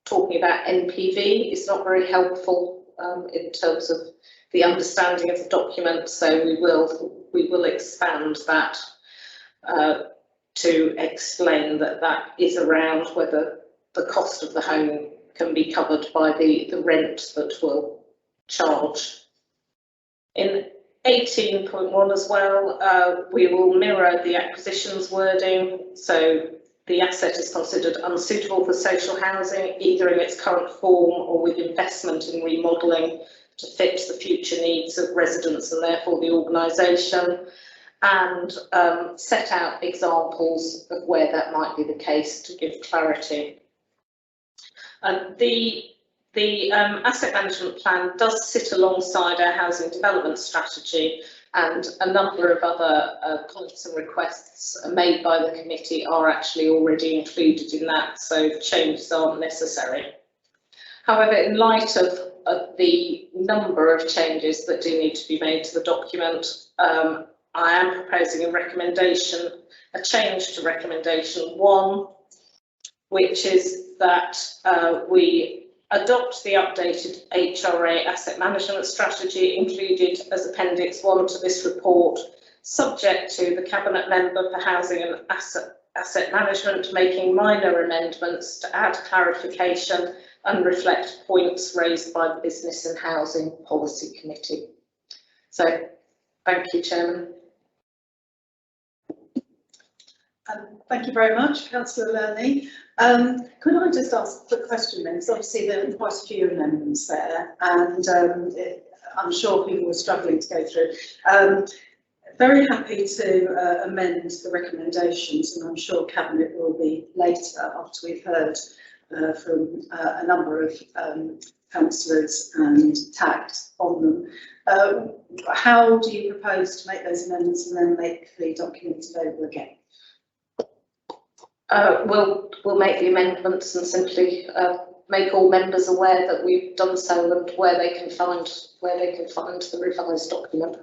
talking about NPV is not very helpful in terms of the understanding of the document, so we will expand that to explain that that is around whether the cost of the home can be covered by the rent that we'll charge. In 18.1 as well, we will mirror the acquisitions wording, so the asset is considered unsuitable for social housing, either in its current form or with investment in remodelling to fit the future needs of residents and therefore the organisation, and set out examples of where that might be the case to give clarity. The asset management plan does sit alongside our housing development strategy, and a number of other points and requests made by the committee are actually already included in that, so changes aren't necessary. However, in light of the number of changes that do need to be made to the document, I am proposing a change to recommendation 1, which is that we adopt the updated HRA asset management strategy included as Appendix 1 to this report, subject to the Cabinet Member for Housing and Asset Management making minor amendments to add clarification and reflect points raised by the Business and Housing Policy Committee. So, thank you, Chairman. Thank you very much, Councillor Lerney. Could I just ask a quick question then? Because obviously there are quite a few amendments there, and I'm sure people were struggling to go through. Very happy to amend the recommendations, and I'm sure Cabinet will be later after we've heard from a number of councillors and tact on them. How do you propose to make those amendments and then make the document available again? We'll make the amendments and simply make all members aware that we've done so and where they can find the revised document.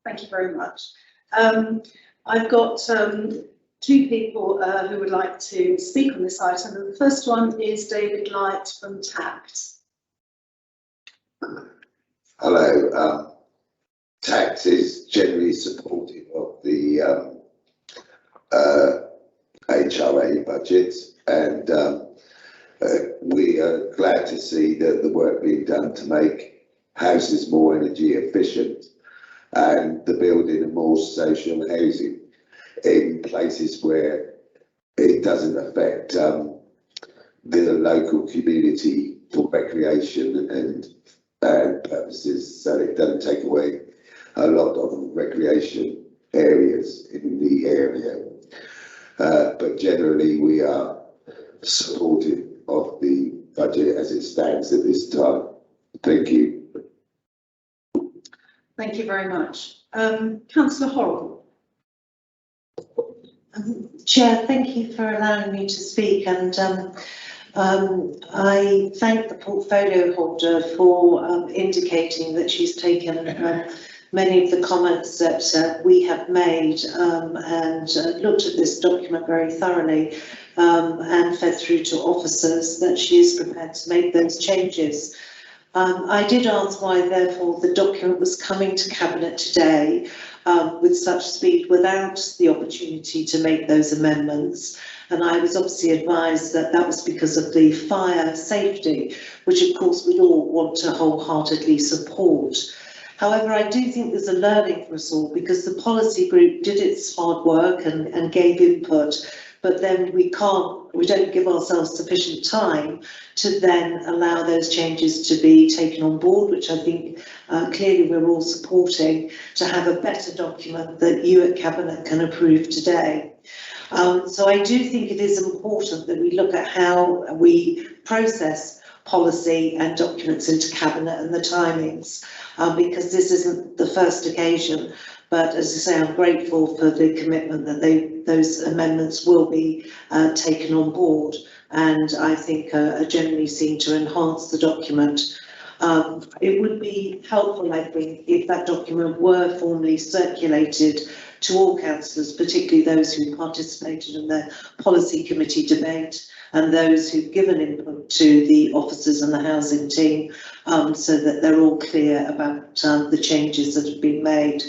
Thank you very much. I've got 2 people who would like to speak on this item, and the first one is David Light from TACT. Hello. TACT is generally supportive of the HRA budget, and we are glad to see that the work being done to make houses more energy efficient and the building of more social housing in places where it doesn't affect the local community for recreation and purposes, so it doesn't take away a lot of recreation areas in the area. But generally we are supportive of the budget as it stands at this time. Thank you. Thank you very much. Councillor Horrible. Chair, thank you for allowing me to speak, and I thank the portfolio holder for indicating that she's taken many of the comments that we have made and looked at this document very thoroughly and fed through to officers that she is prepared to make those changes. I did ask why, therefore, the document was coming to Cabinet today with such speed without the opportunity to make those amendments. And I was obviously advised that that was because of the fire safety, which of course we'd all want to wholeheartedly support. However, I do think there's a learning for us all, because the policy group did its hard work and gave input, but then we don't give ourselves sufficient time to then allow those changes to be taken on board, which I think clearly we're all supporting, to have a better document that you at Cabinet can approve today. So I do think it is important that we look at how we process policy and documents into Cabinet and the timings, because this isn't the first occasion. But as I say, I'm grateful for the commitment that those amendments will be taken on board, and I think are generally seen to enhance the document. It would be helpful, I think, if that document were formally circulated to all councillors, particularly those who participated in the policy committee debate and those who've given input to the officers and the housing team, so that they're all clear about the changes that have been made.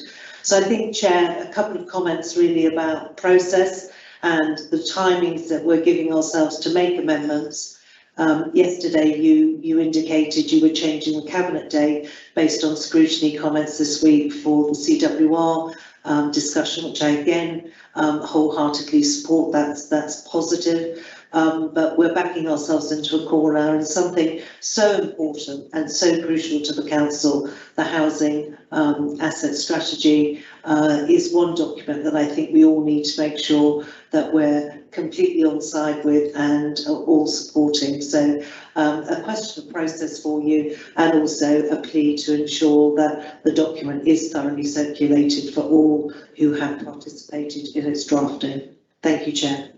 So I think, Chair, a couple of comments really about process and the timings that we're giving ourselves to make amendments. Yesterday you indicated you were changing the Cabinet day based on scrutiny comments this week for the CWR discussion, which I again wholeheartedly support. That's positive. But we're backing ourselves into a corner, and something so important and so crucial to the council, the housing asset strategy, is one document that I think we all need to make sure that we're completely on side with and all supporting. So a question of process for you, and also a plea to ensure that the document is thoroughly circulated for all who have participated in its drafting. Thank you, Chair.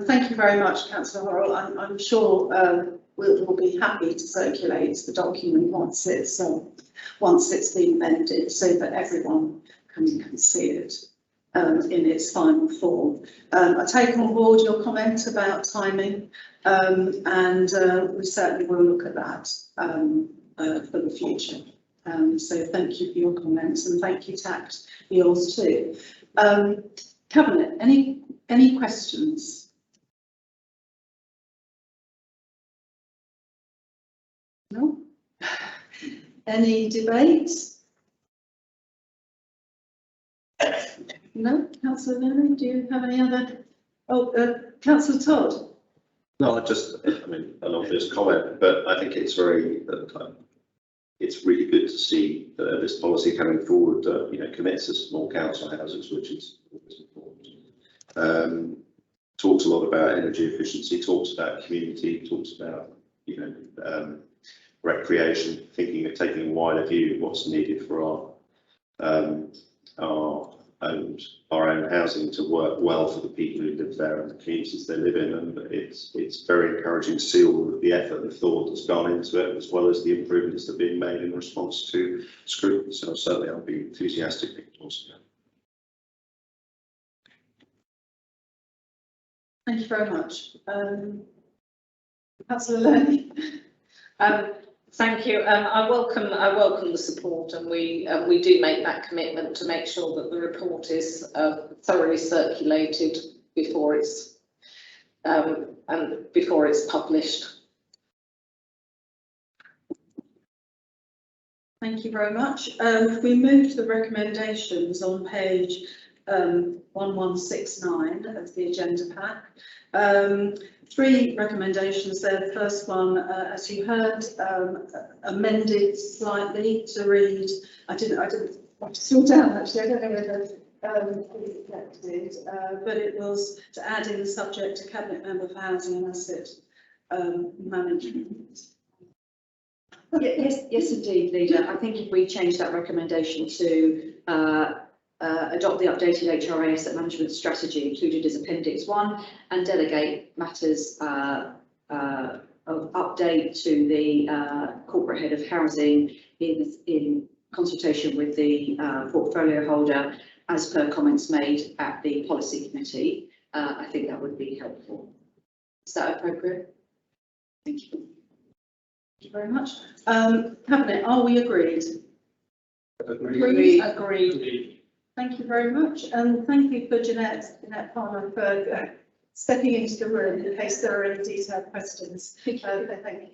Thank you very much, Councillor Horrell. I'm sure we'll be happy to circulate the document once it's been amended, so that everyone can see it in its final form. I take on board your comment about timing, and we certainly will look at that for the future. So thank you for your comments, and thank you, Tact, for yours too. Cabinet, any questions? No? Any debate? No? Councillor Lennon, do you have any other? Oh, Councillor Todd? No, I mean, along this comment, but I think it's very, it's really good to see this policy coming forward, commits us more council houses, which is always important. Talks a lot about energy efficiency, talks about community, talks about, recreation, thinking of taking a wider view of what's needed for our own housing to work well for the people who live there and the communities they live in, and it's very encouraging to see all of the effort and thought that's gone into it, as well as the improvements that are being made in response to scrutiny. So certainly I'll be enthusiastically endorsing that. Thank you very much. Councillor Lennon? Thank you. I welcome the support, and we do make that commitment to make sure that the report is thoroughly circulated before it's published. Thank you very much. If we move to the recommendations on page 1169 of the agenda pack. 3 recommendations there. The first one, as you heard, amended slightly to read. I didn't write it all down actually. I don't know whether it reflected, but it was to add in the subject to Cabinet Member for Housing and Asset Management. Yes, indeed, Leader. I think if we change that recommendation to adopt the updated HRA asset management strategy included as Appendix 1 and delegate matters of update to the corporate head of housing in consultation with the portfolio holder as per comments made at the policy committee, I think that would be helpful. Is that appropriate? Thank you. Thank you very much. Cabinet, are we agreed? Agreed. Agreed. Thank you very much, and thank you for Jeanette Palmer for stepping into the room in case there are any detailed questions. Thank you.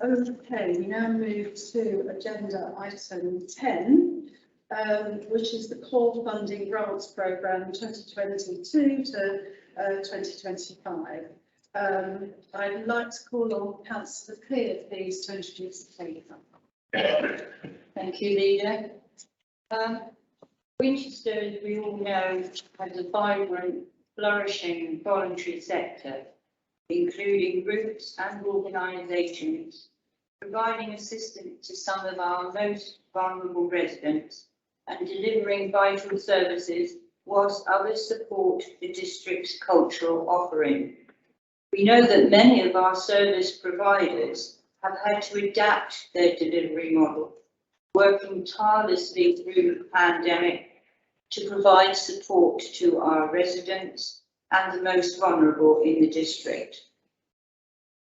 Okay, we now move to agenda item 10, which is the core funding grants programme 2022 to 2025. I'd like to call on Councillor Clear, please, to introduce the paper. Thank you, Leader. Winchester, as we all know, has a vibrant, flourishing voluntary sector, including groups and organisations, providing assistance to some of our most vulnerable residents and delivering vital services whilst others support the district's cultural offering. We know that many of our service providers have had to adapt their delivery model, working tirelessly through the pandemic to provide support to our residents and the most vulnerable in the district.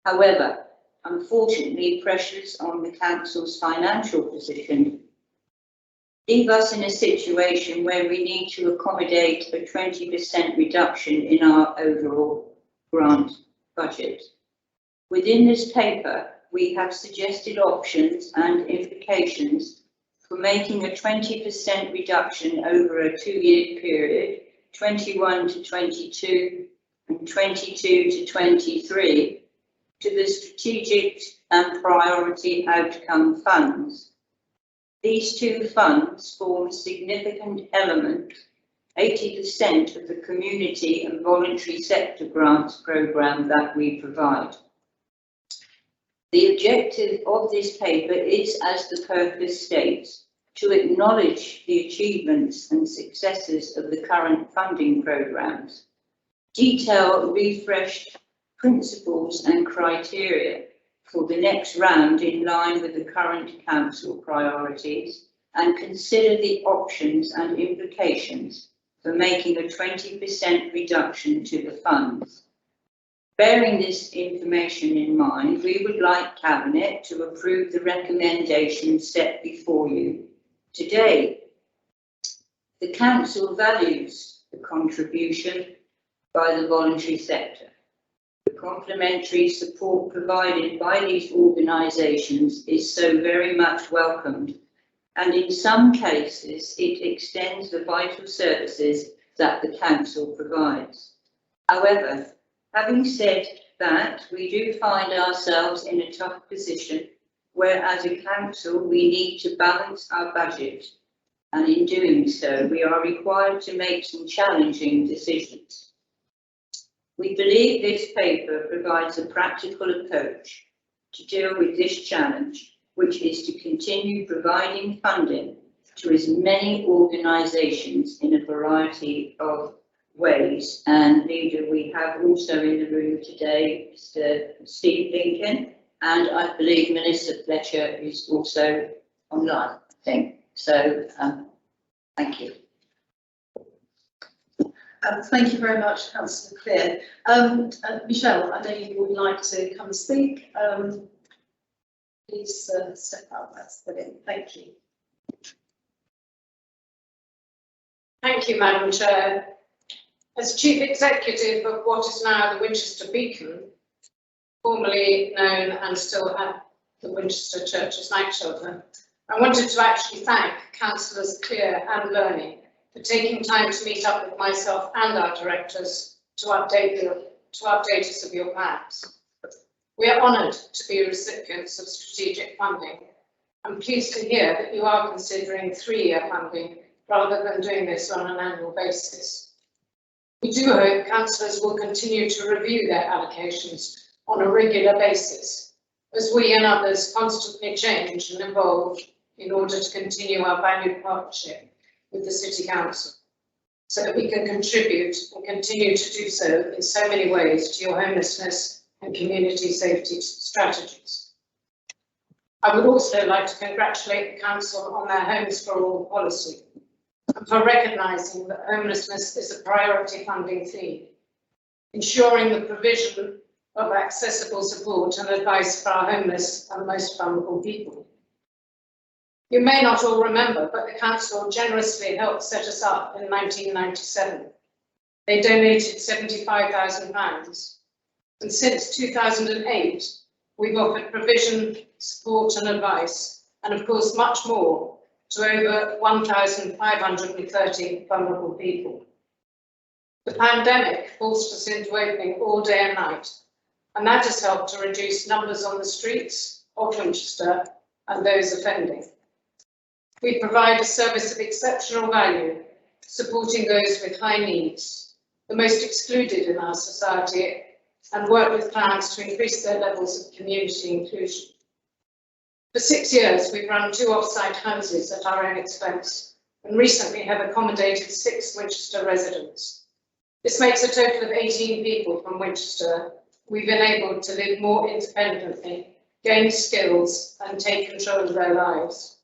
However, unfortunately, pressures on the council's financial position leave us in a situation where we need to accommodate a 20% reduction in our overall grant budget. Within this paper, we have suggested options and implications for making a 20% reduction over a 2-year period, 21 to 22 and 22 to 23, to the strategic and priority outcome funds. These two funds form a significant element, 80% of the community and voluntary sector grants programme that we provide. The objective of this paper is, as the purpose states, to acknowledge the achievements and successes of the current funding programmes, detail refreshed principles and criteria for the next round in line with the current council priorities, and consider the options and implications for making a 20% reduction to the funds. Bearing this information in mind, we would like Cabinet to approve the recommendations set before you today. The Council values the contribution by the voluntary sector. The complementary support provided by these organisations is so very much welcomed, and in some cases it extends the vital services that the Council provides. However, having said that, we do find ourselves in a tough position where, as a council, we need to balance our budget, and in doing so, we are required to make some challenging decisions. We believe this paper provides a practical approach to deal with this challenge, which is to continue providing funding to as many organisations in a variety of ways. And Leader, we have also in the room today Mr. Steve Lincoln, and I believe Melissa Fletcher is also online, I think. So thank you. Thank you very much, Councillor Clear. Michelle, I know you would like to come and speak. Please step up. That's brilliant. Thank you. Thank you, Madam Chair. As Chief Executive of what is now the Winchester Beacon, formerly known and still at the Winchester Churches Night Shelter, I wanted to actually thank Councillors Clear and Burney for taking time to meet up with myself and our directors to update us of your plans. We are honoured to be recipients of strategic funding. I'm pleased to hear that you are considering 3-year funding rather than doing this on an annual basis. We do hope councillors will continue to review their allocations on a regular basis, as we and others constantly change and evolve in order to continue our valued partnership with the City Council, so that we can contribute and continue to do so in so many ways to your homelessness and community safety strategies. I would also like to congratulate the Council on their Homes for All policy and for recognising that homelessness is a priority funding theme, ensuring the provision of accessible support and advice for our homeless and most vulnerable people. You may not all remember, but the Council generously helped set us up in 1997. They donated £75,000, and since 2008, we've offered provision, support and advice, and of course much more, to over 1,530 vulnerable people. The pandemic forced us into opening all day and night, and that has helped to reduce numbers on the streets of Winchester and those offending. We provide a service of exceptional value, supporting those with high needs, the most excluded in our society, and work with plans to increase their levels of community inclusion. For 6 years, we've run 2 off-site houses at our own expense, and recently have accommodated 6 Winchester residents. This makes a total of 18 people from Winchester we've been able to live more independently, gain skills, and take control of their lives.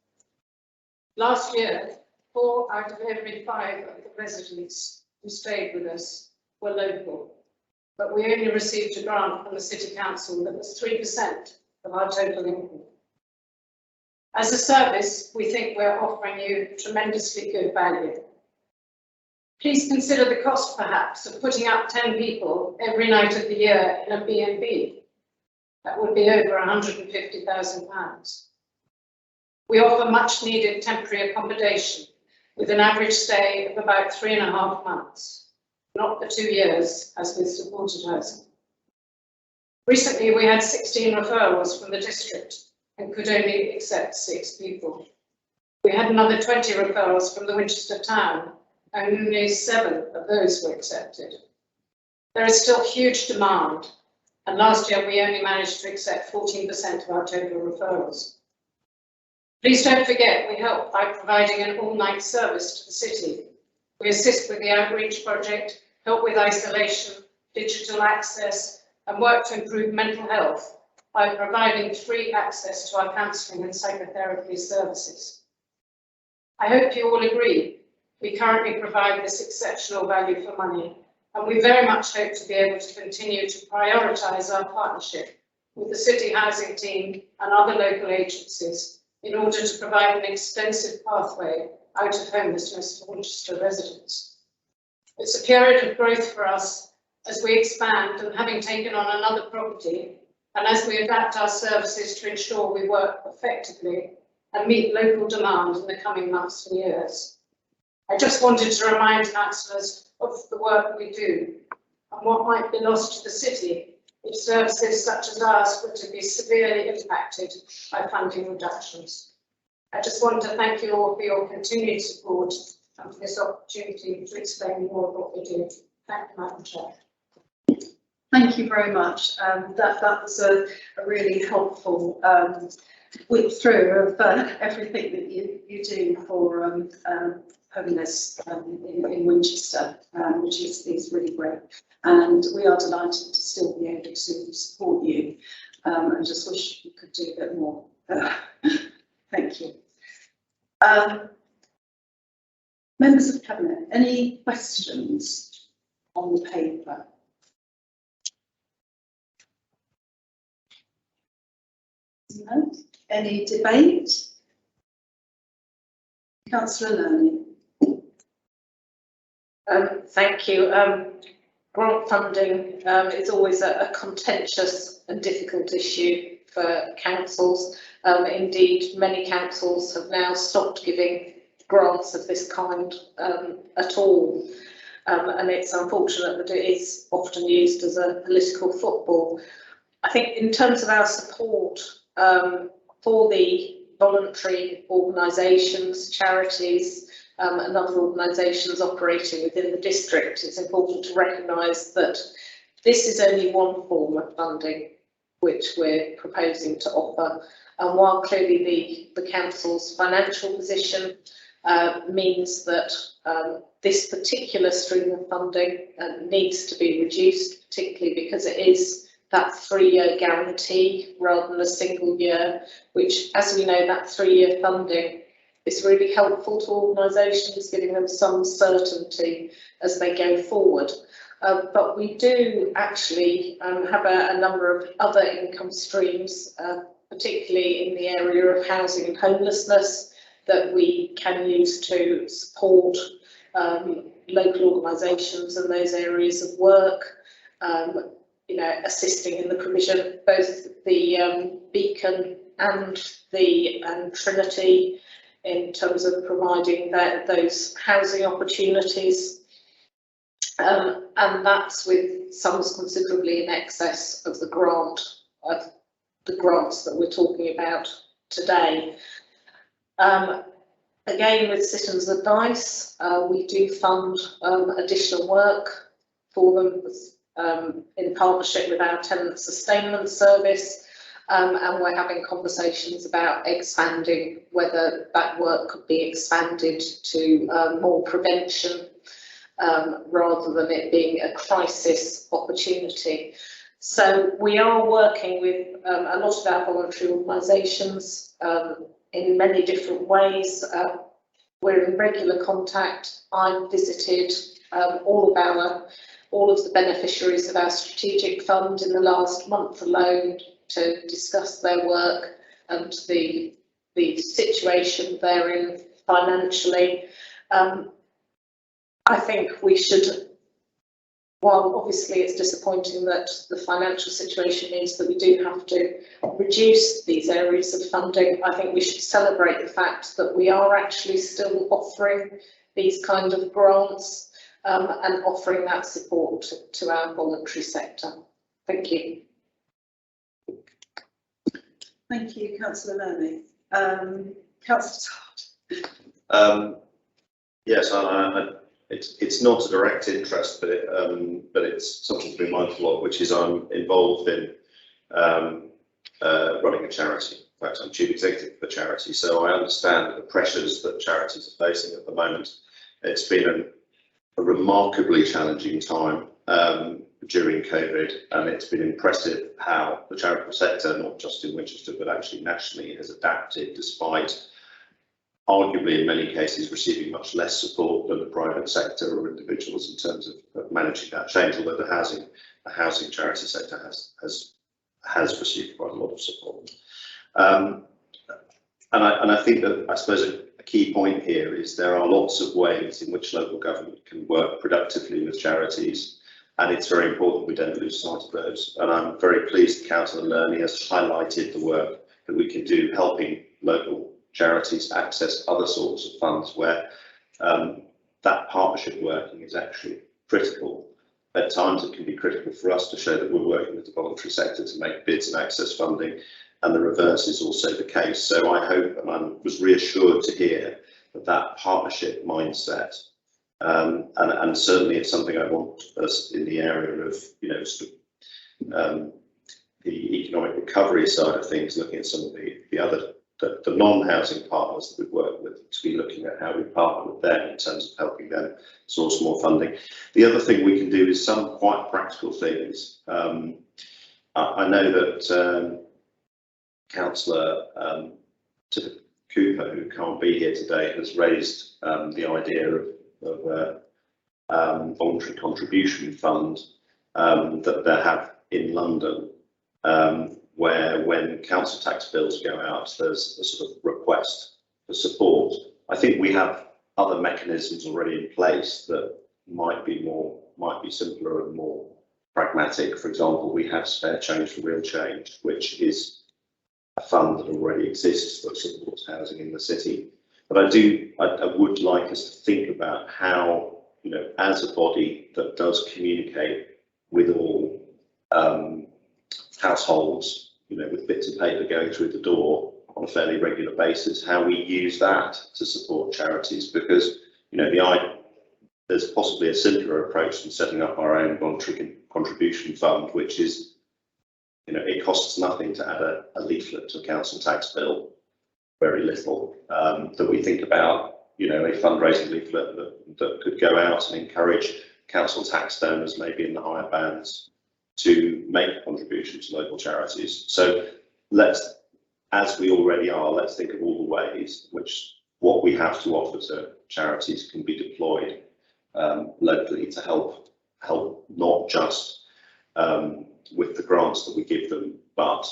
Last year, 4 out of every 5 of the residents who stayed with us were local, but we only received a grant from the City Council that was 3% of our total income. As a service, we think we're offering you tremendously good value. Please consider the cost, perhaps, of putting up 10 people every night of the year in a B&B. That would be over £150,000. We offer much needed temporary accommodation with an average stay of about 3.5 months, not the 2 years as with supported housing. Recently, we had 16 referrals from the district and could only accept 6 people. We had another 20 referrals from the Winchester town, and only 7 of those were accepted. There is still huge demand, and last year we only managed to accept 14% of our total referrals. Please don't forget we help by providing an all-night service to the city. We assist with the outreach project, help with isolation, digital access, and work to improve mental health by providing free access to our counselling and psychotherapy services. I hope you all agree we currently provide this exceptional value for money, and we very much hope to be able to continue to prioritise our partnership with the City Housing team and other local agencies in order to provide an extensive pathway out of homelessness for Winchester residents. It's a period of growth for us as we expand and having taken on another property, and as we adapt our services to ensure we work effectively and meet local demand in the coming months and years. I just wanted to remind councillors of the work we do and what might be lost to the city if services such as ours were to be severely impacted by funding reductions. I just want to thank you all for your continued support and for this opportunity to explain more of what we do. Thank you, Madam Chair. Thank you very much. That was a really helpful whip through of everything that you do for homeless in Winchester, which is really great. And we are delighted to still be able to support you and just wish we could do a bit more. Thank you. Members of Cabinet, any questions on the paper? No? Any debate? Councillor Learning. Thank you. Grant funding is always a contentious and difficult issue for councils. Indeed, many councils have now stopped giving grants of this kind at all. And it's unfortunate that it is often used as a political football. I think in terms of our support for the voluntary organisations, charities and other organisations operating within the district, it's important to recognise that this is only one form of funding which we're proposing to offer. And while clearly the council's financial position means that this particular stream of funding needs to be reduced, particularly because it is that 3-year guarantee rather than a single year, which, as we know, that 3-year funding is really helpful to organisations, giving them some certainty as they go forward. But we do actually have a number of other income streams, particularly in the area of housing and homelessness, that we can use to support local organisations in those areas of work. You know, assisting in the provision of both the Beacon and the Trinity in terms of providing those housing opportunities. And that's with sums considerably in excess of the grants that we're talking about today. Again, with Citizens Advice, we do fund additional work for them in partnership with our tenant sustainment service, and we're having conversations about expanding whether that work could be expanded to more prevention rather than it being a crisis opportunity. So we are working with a lot of our voluntary organisations in many different ways. We're in regular contact. I've visited all of the beneficiaries of our strategic fund in the last month alone to discuss their work and the the situation they're in financially. I think we should, while obviously it's disappointing that the financial situation means that we do have to reduce these areas of funding, I think we should celebrate the fact that we are actually still offering these kind of grants and offering that support to our voluntary sector. Thank you. Thank you, Councillor Lermy. Councillor Todd. Yes, it's not a direct interest, but it's something to be mindful of, which is I'm involved in running a charity. In fact, I'm chief executive for a charity, so I understand the pressures that charities are facing at the moment. It's been a remarkably challenging time during COVID, and it's been impressive how the charitable sector, not just in Winchester but actually nationally, has adapted despite arguably in many cases receiving much less support than the private sector or individuals in terms of managing that change, although the housing charity sector has received quite a lot of support. And I think that, I suppose, a key point here is there are lots of ways in which local government can work productively with charities, and it's very important we don't lose sight of those. And I'm very pleased that Councillor Lermy has highlighted the work that we can do helping local charities access other sorts of funds where that partnership working is actually critical. At times it can be critical for us to show that we're working with the voluntary sector to make bids and access funding, and the reverse is also the case. So I hope, and I was reassured to hear that partnership mindset, and certainly it's something I want us in the area of, you know, sort of, the economic recovery side of things, looking at some of the other the non-housing partners that we've worked with, to be looking at how we partner with them in terms of helping them source more funding. The other thing we can do is some quite practical things. I know that Councillor Cooper, who can't be here today, has raised the idea of a voluntary contribution fund that they have in London, where when council tax bills go out, there's a sort of request for support. I think we have other mechanisms already in place that might be simpler and more pragmatic. For example, we have Spare Change for Real Change, which is a fund that already exists that supports housing in the city. But I would like us to think about how, you know, as a body that does communicate with all households, you know, with bits of paper going through the door on a fairly regular basis, how we use that to support charities, because, you know, there's possibly a simpler approach than setting up our own voluntary contribution fund, which is, you know, it costs nothing to add a leaflet to a council tax bill, very little, that we think about, you know, a fundraising leaflet that could go out and encourage council tax donors, maybe in the higher bands, to make a contribution to local charities. So let's, as we already are, let's think of all the ways which what we have to offer to charities can be deployed locally to help not just with the grants that we give them, but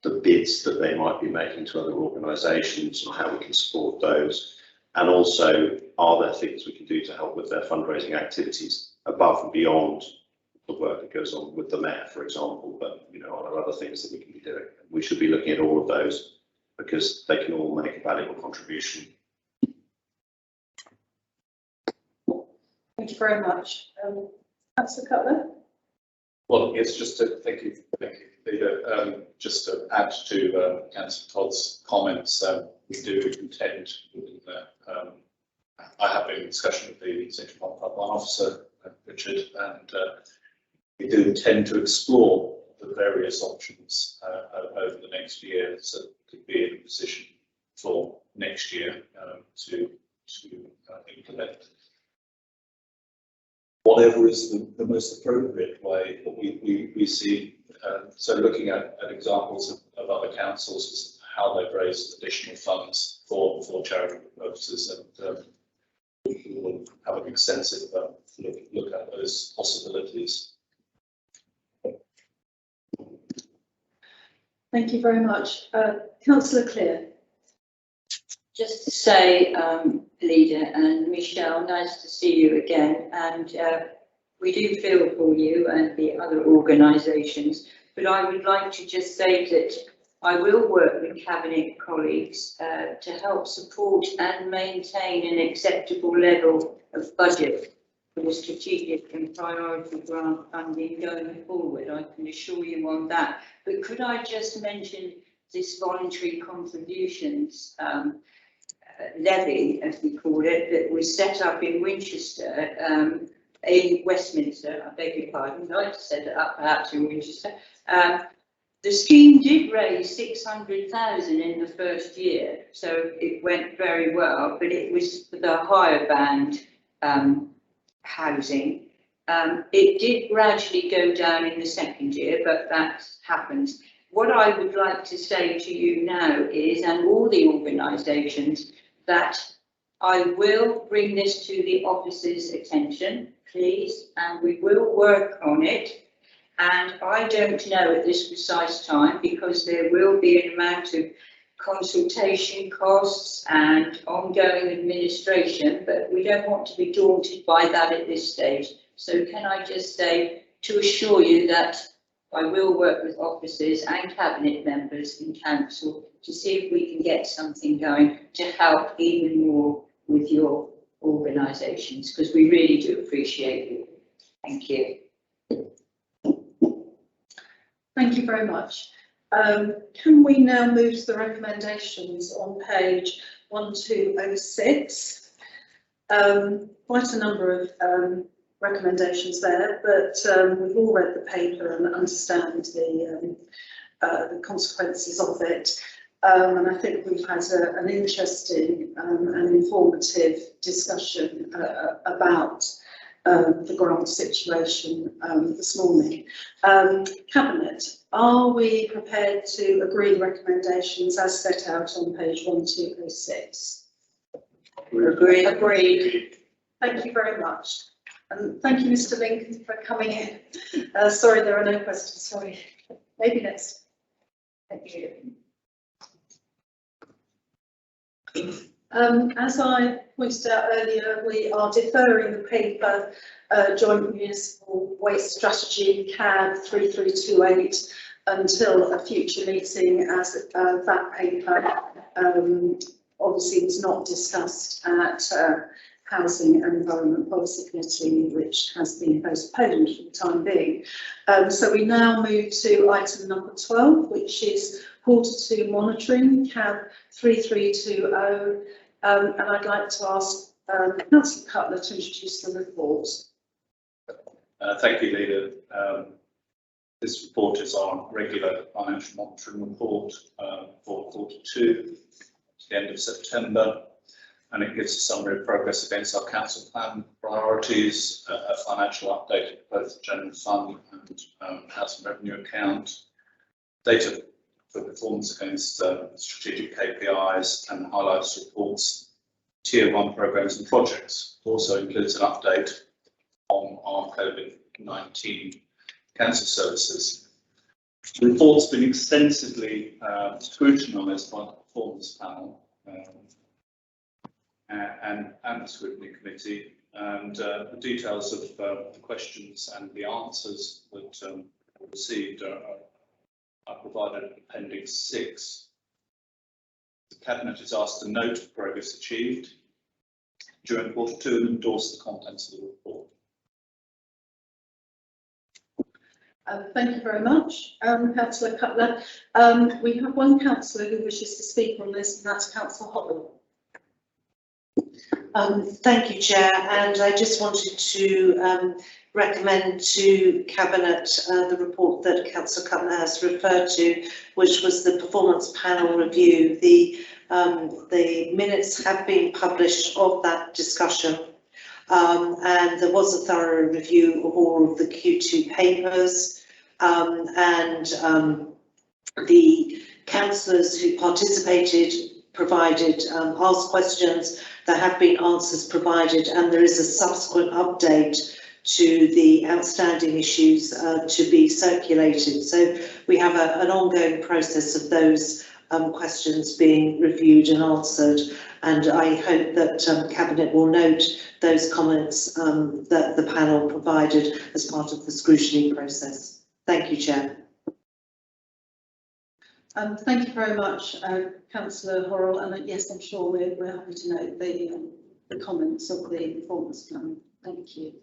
the bids that they might be making to other organisations and how we can support those. And also, are there things we can do to help with their fundraising activities above and beyond the work that goes on with the Mayor, for example? But, you know, are there other things that we can be doing? We should be looking at all of those because they can all make a valuable contribution. Thank you very much. Councillor Cutler? Well, yes, just to thank you, Leader. Just to add to Councillor Todd's comments, we do intend, I have been in discussion with the Central Pipeline Officer, Richard, and we do intend to explore the various options over the next year, so we could be in a position for next year to implement whatever is the most appropriate way. But we see, so looking at examples of other councils as to how they've raised additional funds for charitable purposes, and we will have an extensive look at those possibilities. Thank you very much. Councillor Clear? just to say, Leader and Michelle, nice to see you again, and we do feel for you and the other organisations, but I would like to just say that I will work with Cabinet colleagues to help support and maintain an acceptable level of budget for the strategic and priority grant funding going forward. I can assure you on that. But could I just mention this voluntary contributions levy, as we call it, that was set up in Winchester, in Westminster, I beg your pardon, I'd set it up perhaps in Winchester. The scheme did raise 600,000 in the first year, so it went very well, but it was for the higher band housing. It did gradually go down in the second year, but that happens. What I would like to say to you now is, and all the organisations, that I will bring this to the office's attention, please, and we will work on it. And I don't know at this precise time, because there will be an amount of consultation costs and ongoing administration, but we don't want to be daunted by that at this stage. So can I just say, to assure you that I will work with officers and Cabinet members in Council to see if we can get something going to help even more with your organisations, because we really do appreciate you. Thank you. Thank you very much. Can we now move to the recommendations on page 1206? Quite a number of recommendations there, but we've all read the paper and understand the consequences of it. And I think we've had an interesting and informative discussion about the grant situation this morning. Cabinet, are we prepared to agree the recommendations as set out on page 1206? Agreed. Agreed. Thank you very much. And thank you, Mr. Lincoln, for coming in. Sorry, there are no questions. Sorry. Maybe next. Thank you. As I pointed out earlier, we are deferring the paper Joint Municipal Waste Strategy CAB 3328 until a future meeting, as that paper obviously was not discussed at Housing and Environment Policy Committee, which has been postponed for the time being. So we now move to item number 12, which is Quarter 2 monitoring, CAB 3320. And I'd like to ask Councillor Cutler to introduce the report. Thank you, Leader. This report is our regular financial monitoring report for Quarter 2 to the end of September, and it gives a summary of progress against our council plan priorities, a financial update of both the general fund and housing revenue account, data for performance against strategic KPIs, and highlights reports, Tier 1 programmes and projects. It also includes an update on our COVID-19 council services. The report's been extensively scrutinised by the performance panel and the scrutiny committee, and the details of the questions and the answers that were received are provided in Appendix 6. The Cabinet is asked to note progress achieved during Quarter 2 and endorse the contents of the report. Thank you very much, Councillor Cutler. We have one councillor who wishes to speak on this, and that's Councillor Hotwell. Thank you, Chair, and I just wanted to recommend to Cabinet the report that Councillor Cutler has referred to, which was the performance panel review. The minutes have been published of that discussion, and there was a thorough review of all of the Q2 papers, and the councillors who participated provided asked questions. There have been answers provided, and there is a subsequent update to the outstanding issues to be circulated. So we have an ongoing process of those questions being reviewed and answered. And I hope that Cabinet will note those comments that the panel provided as part of the scrutiny process. Thank you, Chair. Thank you very much, Councillor Horrell, and yes, I'm sure we're happy to note the comments of the performance plan. Thank you.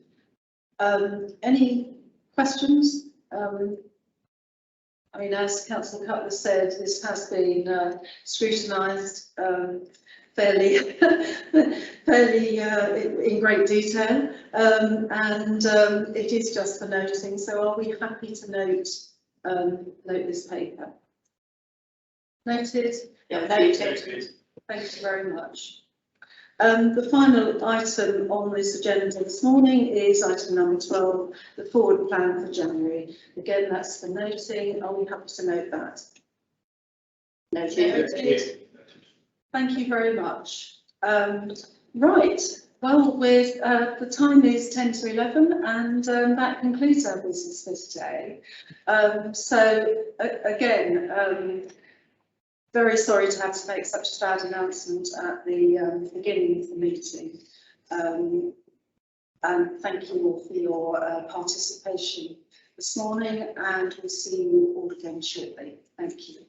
Any questions? I mean, as Councillor Cutler said, this has been scrutinised fairly in great detail, and it is just for noting. So, are we happy to note this paper? Noted. Yeah, noted. Thank you very much. The final item on this agenda this morning is item number 12, the forward plan for January. Again, that's for noting. Are we happy to note that? Noted. Thank you very much. Right. Well, the time is 10 to 11, and that concludes our business for today. Again, very sorry to have to make such a sad announcement at the beginning of the meeting. And thank you all for your participation this morning, and we'll see you all again shortly. Thank you.